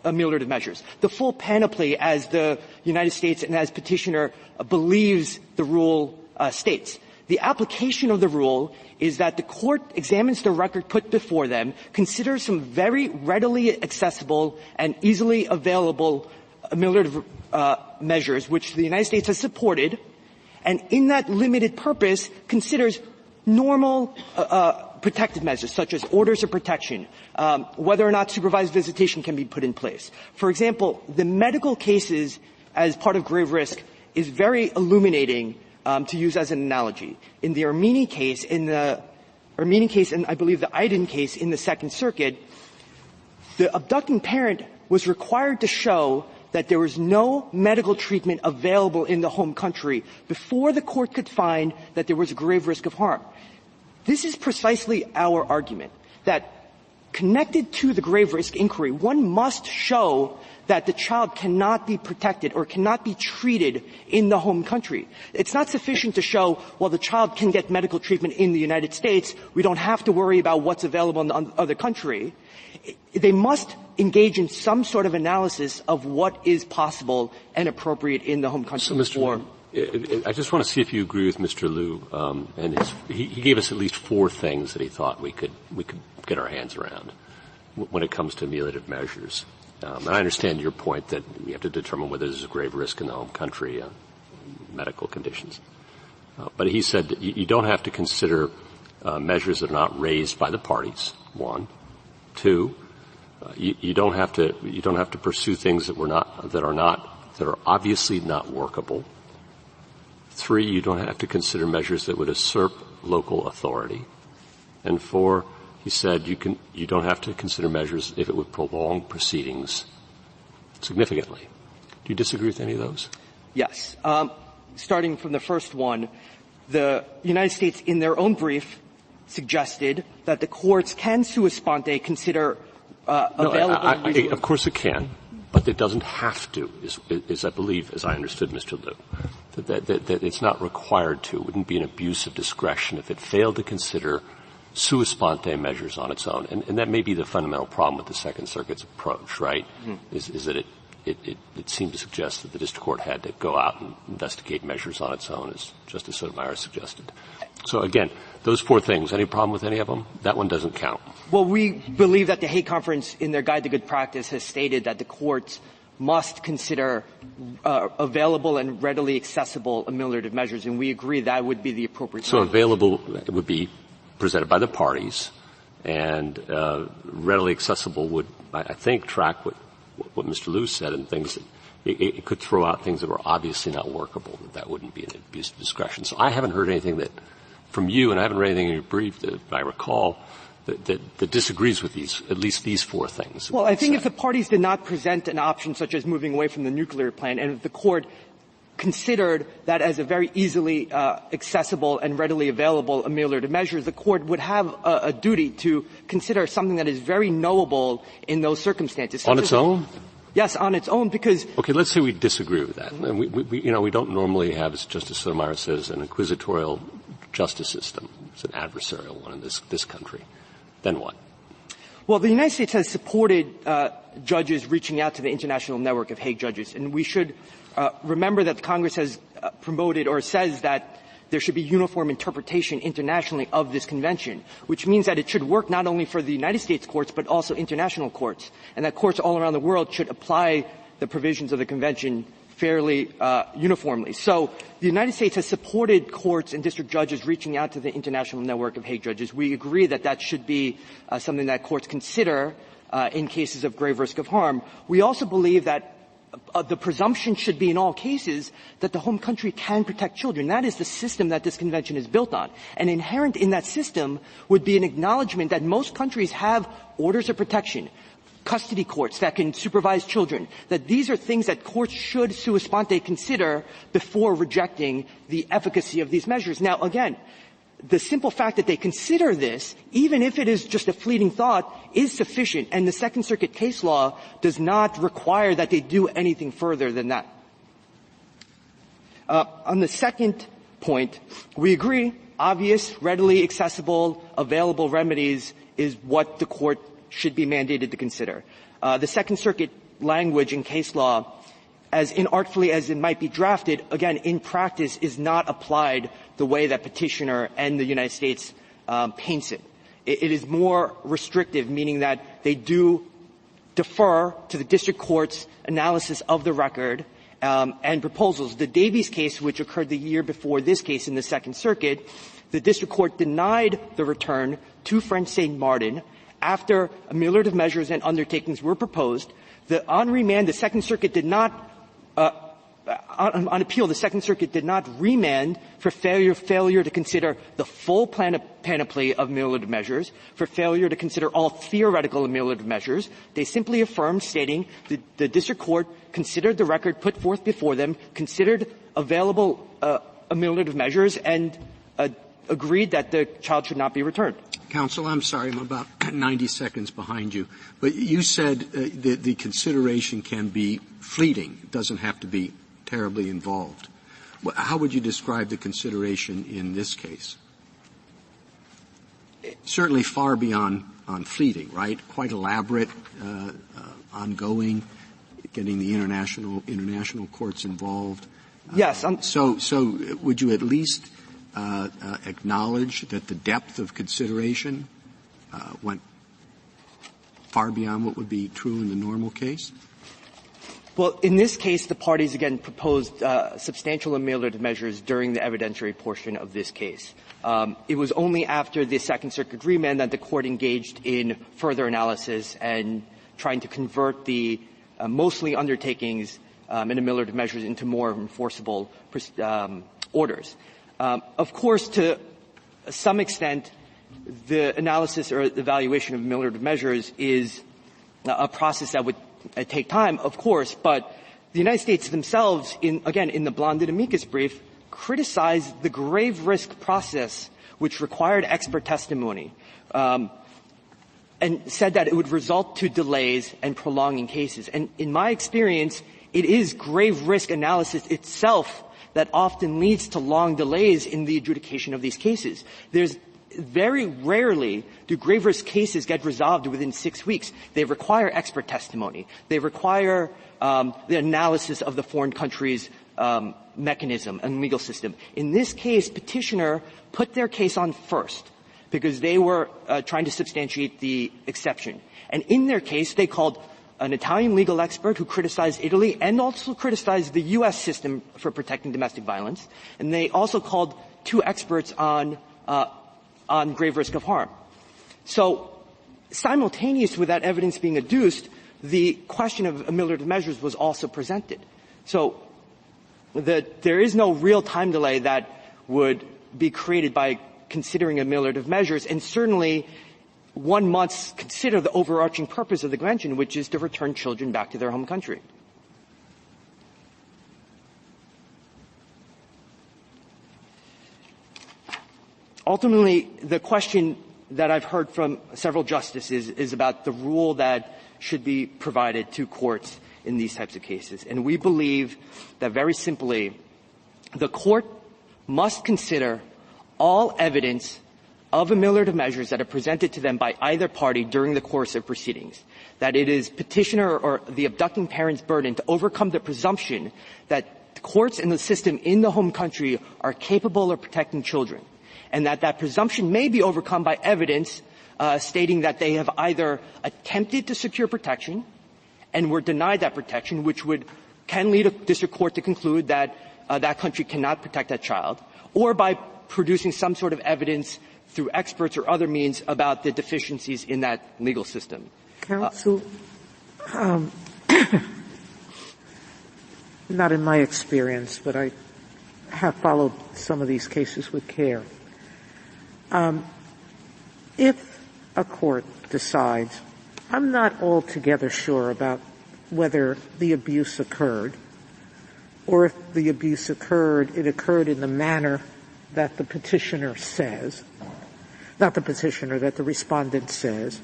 ameliorative measures. The full panoply, as the United States and as Petitioner believes the rule states. The application of the rule is that the court examines the record put before them, considers some very readily accessible and easily available ameliorative measures, which the United States has supported, and in that limited purpose considers normal protective measures, such as orders of protection, whether or not supervised visitation can be put in place. For example, the medical cases as part of grave risk is very illuminating to use as an analogy. In the Armeni case, and I believe the Aydin case in the Second Circuit, the abducting parent was required to show that there was no medical treatment available in the home country before the court could find that there was a grave risk of harm. This is precisely our argument, that connected to the grave risk inquiry, one must show that the child cannot be protected or cannot be treated in the home country. It's not sufficient to show, well, the child can get medical treatment in the United States. We don't have to worry about what's available in the other country. They must engage in some sort of analysis of what is possible and appropriate in the home country. So, Mr. Liu, I just want to see if you agree with Mr. Liu. He gave us at least 4 things that he thought we could get our hands around when it comes to ameliorative measures. And I understand your point that we have to determine whether there's a grave risk in the home country, medical conditions. But he said that you don't have to consider measures that are not raised by the parties. 1, 2, you don't have to pursue things that are obviously not workable. 3, you don't have to consider measures that would usurp local authority. And 4, he said you don't have to consider measures if it would prolong proceedings significantly. Do you disagree with any of those? Yes. Starting from the first one, the United States, in their own brief, suggested that the courts can sua sponte consider available. Of course it can, but it doesn't have to, is I believe, as I understood Mr. Liu, that it's not required to. It wouldn't be an abuse of discretion if it failed to consider sua sponte measures on its own. And that may be the fundamental problem with the Second Circuit's approach, right? Mm-hmm. Is that it seemed to suggest that the district court had to go out and investigate measures on its own, as Justice Sotomayor suggested. So again, those 4 things, any problem with any of them? That one doesn't count. Well, we believe that the Hague Conference, in their Guide to Good Practice, has stated that the courts must consider available and readily accessible ameliorative measures, and we agree that would be the appropriate. So available would be presented by the parties, and readily accessible would, I think, track what Mr. Liu said, and things that it could throw out things that were obviously not workable. That wouldn't be an abuse of discretion. So I haven't heard anything from you, and I haven't read anything in your brief that I recall that disagrees with at least these four things. Well, I think if the parties did not present an option such as moving away from the nuclear plan, and if the court considered that as a very easily accessible and readily available ameliorative measure, the court would have a duty to consider something that is very knowable in those circumstances. On its own? Yes, on its own, because... Okay, let's say we disagree with that. And we don't normally have, as Justice Sotomayor says, an inquisitorial justice system. It's an adversarial one in this country. Then what? Well, the United States has supported judges reaching out to the International Network of Hague Judges, and we should remember that Congress has promoted or says that there should be uniform interpretation internationally of this convention, which means that it should work not only for the United States courts but also international courts, and that courts all around the world should apply the provisions of the convention fairly uniformly. So the United States has supported courts and district judges reaching out to the International Network of Hague Judges. We agree that that should be something that courts consider in cases of grave risk of harm. We also believe that the presumption should be in all cases that the home country can protect children. That is the system that this convention is built on. And inherent in that system would be an acknowledgement that most countries have orders of protection, custody courts that can supervise children, that these are things that courts should sua sponte consider before rejecting the efficacy of these measures. Now, again, the simple fact that they consider this, even if it is just a fleeting thought, is sufficient, and the Second Circuit case law does not require that they do anything further than that. On the second point, we agree obvious, readily accessible, available remedies is what the court should be mandated to consider. The Second Circuit language in case law, as inartfully as it might be drafted, again, in practice is not applied the way that Petitioner and the United States paints it. It is more restrictive, meaning that they do defer to the district court's analysis of the record and proposals. The Davies case, which occurred the year before this case in the Second Circuit, the district court denied the return to French St. Martin after ameliorative measures and undertakings were proposed. On remand, the Second Circuit did not on appeal, the Second Circuit did not remand for failure to consider the full panoply of ameliorative measures, for failure to consider all theoretical ameliorative measures. They simply affirmed, stating that the district court considered the record put forth before them, considered available ameliorative measures, and agreed that the child should not be returned. Counsel, I'm sorry, I'm about 90 seconds behind you. But you said the consideration can be fleeting. It doesn't have to be terribly involved. How would you describe the consideration in this case? Certainly far beyond fleeting, right? Quite elaborate, ongoing, getting the international courts involved. Yes. So would you at least acknowledge that the depth of consideration went far beyond what would be true in the normal case? Well, in this case, the parties, again, proposed substantial ameliorative measures during the evidentiary portion of this case. It was only after the Second Circuit remand that the court engaged in further analysis and trying to convert the mostly undertakings and ameliorative measures into more enforceable orders. Of course, to some extent, the analysis or the evaluation of ameliorative measures is a process that would take time, of course, but the United States themselves, in the Blondin amicus brief, criticized the grave risk process which required expert testimony, and said that it would result to delays and prolonging cases. And in my experience, it is grave risk analysis itself that often leads to long delays in the adjudication of these cases. There's very rarely do grave risk cases get resolved within 6 weeks. They require expert testimony. They require the analysis of the foreign country's mechanism and legal system. In this case, Petitioner put their case on first because they were trying to substantiate the exception. And in their case, they called an Italian legal expert who criticized Italy and also criticized the U.S. system for protecting domestic violence. And they also called two experts on grave risk of harm. So simultaneous with that evidence being adduced, the question of ameliorative measures was also presented. So there is no real time delay that would be created by considering ameliorative measures, and certainly one must consider the overarching purpose of the convention, which is to return children back to their home country. Ultimately, the question that I've heard from several justices is about the rule that should be provided to courts in these types of cases. And we believe that, very simply, the court must consider all evidence of ameliorative measures that are presented to them by either party during the course of proceedings, that it is petitioner or the abducting parent's burden to overcome the presumption that the courts and the system in the home country are capable of protecting children, and that presumption may be overcome by evidence stating that they have either attempted to secure protection and were denied that protection, which can lead a district court to conclude that that country cannot protect that child, or by producing some sort of evidence through experts or other means about the deficiencies in that legal system. Counsel, not in my experience, but I have followed some of these cases with care. If a court decides, I'm not altogether sure about whether the abuse occurred, or if the abuse occurred, it occurred in the manner that the petitioner says, not the petitioner, that the respondent says,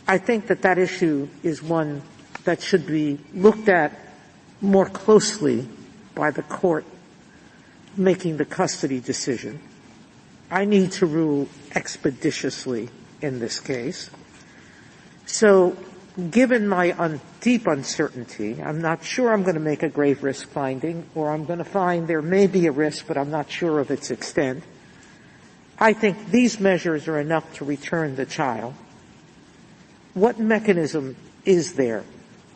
I think that that issue is one that should be looked at more closely by the court making the custody decision. I need to rule expeditiously in this case. So, given my deep uncertainty, I'm not sure I'm going to make a grave risk finding, or I'm going to find there may be a risk, but I'm not sure of its extent. I think these measures are enough to return the child. What mechanism is there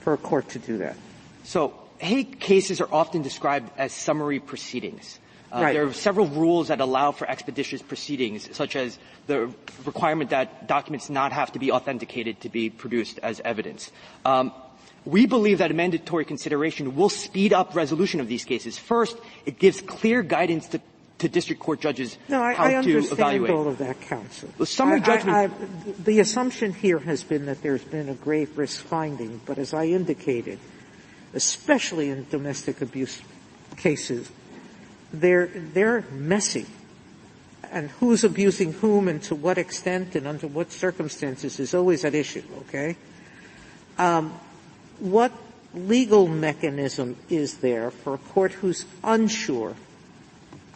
for a court to do that? So, Hague cases are often described as summary proceedings. Right. There are several rules that allow for expeditious proceedings, such as the requirement that documents not have to be authenticated to be produced as evidence. We believe that a mandatory consideration will speed up resolution of these cases. First, it gives clear guidance to district court judges how to evaluate. I understand all of that, counsel. The summary judgment. The assumption here has been that there's been a grave risk finding, but as I indicated, especially in domestic abuse cases, they're messy. And who's abusing whom and to what extent and under what circumstances is always at issue, okay? What legal mechanism is there for a court who's unsure?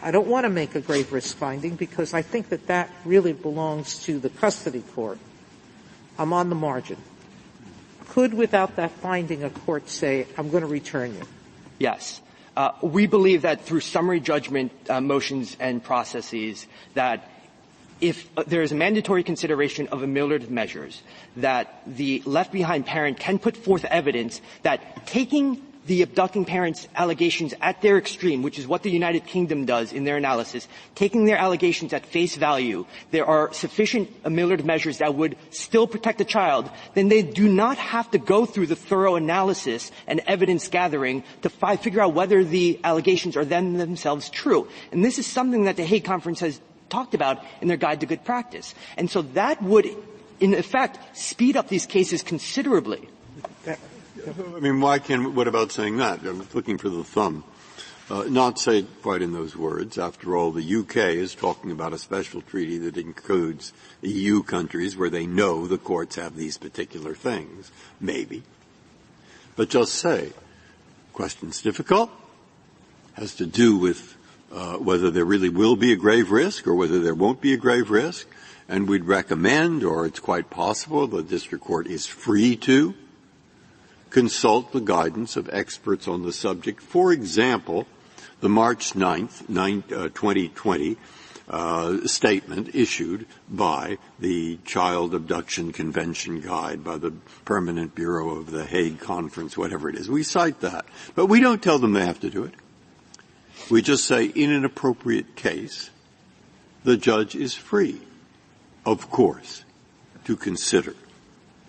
I don't want to make a grave risk finding because I think that really belongs to the custody court. I'm on the margin. Could, without that finding, a court say, I'm going to return you? Yes. We believe that through summary judgment motions and processes that if there is a mandatory consideration of ameliorative measures, that the left-behind parent can put forth evidence that taking the abducting parent's allegations at their extreme, which is what the United Kingdom does in their analysis, taking their allegations at face value, there are sufficient ameliorative measures that would still protect the child, then they do not have to go through the thorough analysis and evidence gathering to figure out whether the allegations are themselves true. And this is something that the Hague Conference has talked about in their Guide to Good Practice. And so that would, in effect, speed up these cases considerably. I mean, what about saying that? I'm looking for the thumb. Not say it quite in those words. After all, the UK is talking about a special treaty that includes EU countries where they know the courts have these particular things. Maybe. But just say, question's difficult, has to do with whether there really will be a grave risk or whether there won't be a grave risk, and we'd recommend, or it's quite possible, the district court is free to consult the guidance of experts on the subject. For example, the March 9th, 2020 statement issued by the Child Abduction Convention Guide, by the Permanent Bureau of the Hague Conference, whatever it is. We cite that. But we don't tell them they have to do it. We just say, in an appropriate case, the judge is free, of course, to consider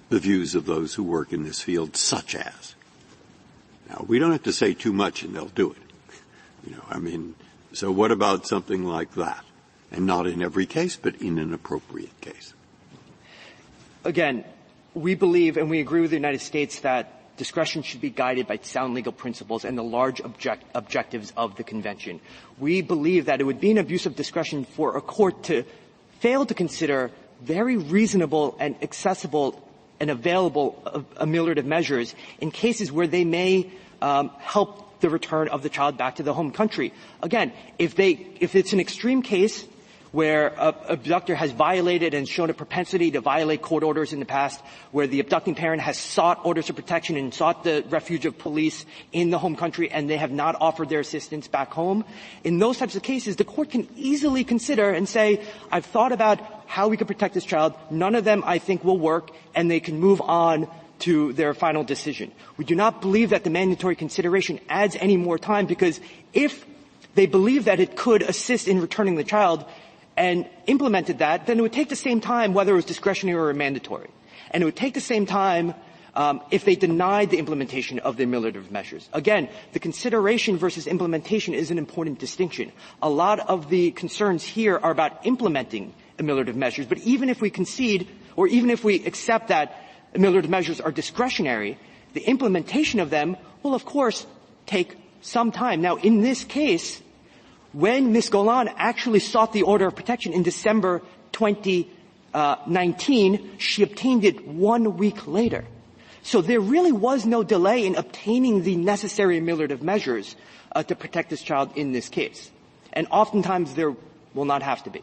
the views of those who work in this field, such as. Now, we don't have to say too much and they'll do it. So what about something like that? And not in every case, but in an appropriate case. again, we believe and we agree with the United States that discretion should be guided by sound legal principles and the large objectives of the Convention. We believe that it would be an abuse of discretion for a court to fail to consider very reasonable and accessible and available ameliorative measures in cases where they may help the return of the child back to the home country. Again, if it's an extreme case where an abductor has violated and shown a propensity to violate court orders in the past, where the abducting parent has sought orders of protection and sought the refuge of police in the home country and they have not offered their assistance back home, in those types of cases, the court can easily consider and say, I've thought about how we can protect this child. None of them, I think, will work, and they can move on to their final decision. We do not believe that the mandatory consideration adds any more time, because if they believe that it could assist in returning the child and implemented that, then it would take the same time whether it was discretionary or mandatory. And it would take the same time if they denied the implementation of the ameliorative measures. Again, the consideration versus implementation is an important distinction. A lot of the concerns here are about implementing ameliorative measures, but even if we concede or even if we accept that ameliorative measures are discretionary, the implementation of them will, of course, take some time. Now, in this case, when Ms. Golan actually sought the order of protection in December 2019, she obtained it 1 week later. So there really was no delay in obtaining the necessary ameliorative measures to protect this child in this case. And oftentimes there will not have to be.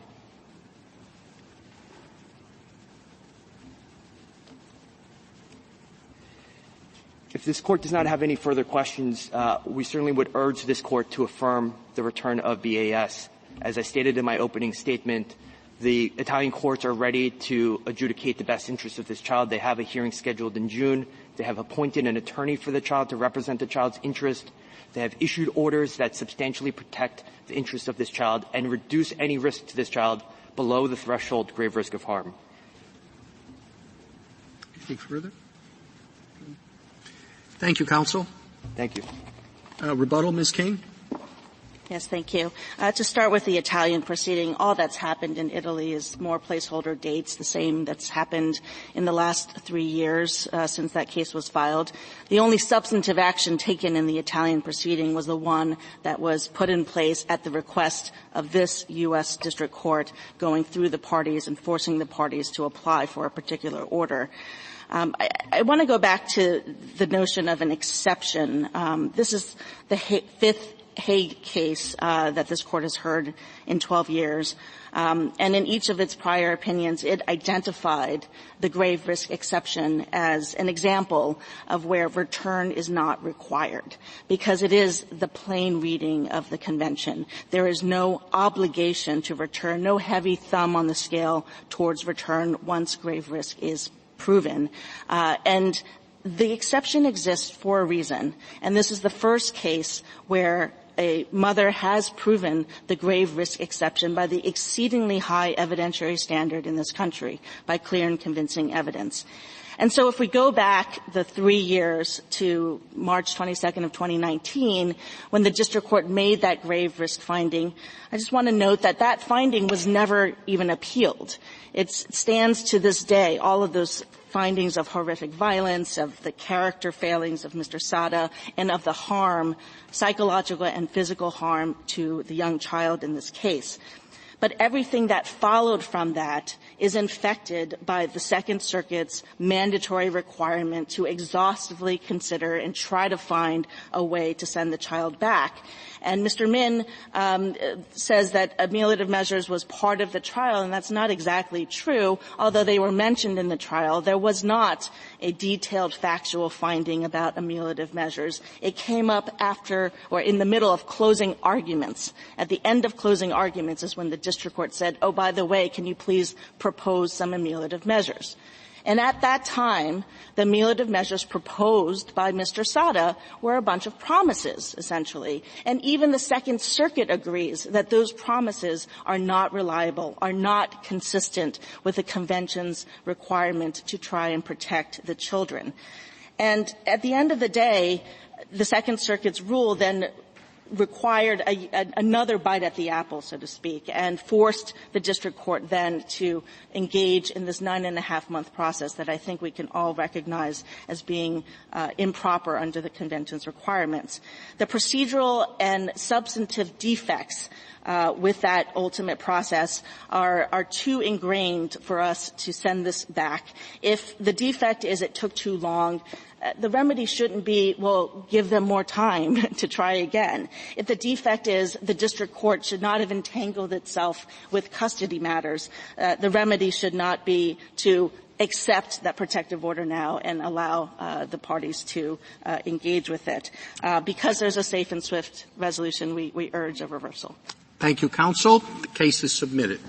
If this Court does not have any further questions, we certainly would urge this Court to affirm the return of BAS. As I stated in my opening statement, the Italian courts are ready to adjudicate the best interests of this child. They have a hearing scheduled in June. They have appointed an attorney for the child to represent the child's interest. They have issued orders that substantially protect the interests of this child and reduce any risk to this child below the threshold grave risk of harm. Anything further? Thank you, counsel. Thank you. Rebuttal, Ms. King. Yes, thank you. To start with the Italian proceeding, all that's happened in Italy is more placeholder dates, the same that's happened in the last 3 years since that case was filed. The only substantive action taken in the Italian proceeding was the one that was put in place at the request of this U.S. District Court, going through the parties and forcing the parties to apply for a particular order. I want to go back to the notion of an exception. This is the fifth Hague case that this Court has heard in 12 years. And in each of its prior opinions, it identified the grave risk exception as an example of where return is not required, because it is the plain reading of the Convention. There is no obligation to return, no heavy thumb on the scale towards return once grave risk is proven. And the exception exists for a reason. And this is the first case where a mother has proven the grave risk exception by the exceedingly high evidentiary standard in this country, by clear and convincing evidence. And so if we go back the 3 years to March 22nd of 2019, when the district court made that grave risk finding, I just want to note that that finding was never even appealed. It stands to this day, all of those findings of horrific violence, of the character failings of Mr. Saada, and of the harm, psychological and physical harm to the young child in this case. But everything that followed from that is infected by the Second Circuit's mandatory requirement to exhaustively consider and try to find a way to send the child back. And Mr. Min says that ameliorative measures was part of the trial, and that's not exactly true. Although they were mentioned in the trial, there was not a detailed factual finding about ameliorative measures. It came up after or in the middle of closing arguments. At the end of closing arguments is when the district court said, oh, by the way, can you please propose some ameliorative measures? And at that time, the ameliorative measures proposed by Mr. Saada were a bunch of promises, essentially. And even the Second Circuit agrees that those promises are not reliable, are not consistent with the Convention's requirement to try and protect the children. And at the end of the day, the Second Circuit's rule then required another bite at the apple, so to speak, and forced the district court then to engage in this 9.5-month process that I think we can all recognize as being improper under the Convention's requirements. The procedural and substantive defects with that ultimate process are too ingrained for us to send this back. If the defect is it took too long, the remedy shouldn't be, well, give them more time to try again. If the defect is the district court should not have entangled itself with custody matters, the remedy should not be to accept that protective order now and allow the parties to engage with it. Because there's a safe and swift resolution, we urge a reversal. Thank you, counsel. The case is submitted.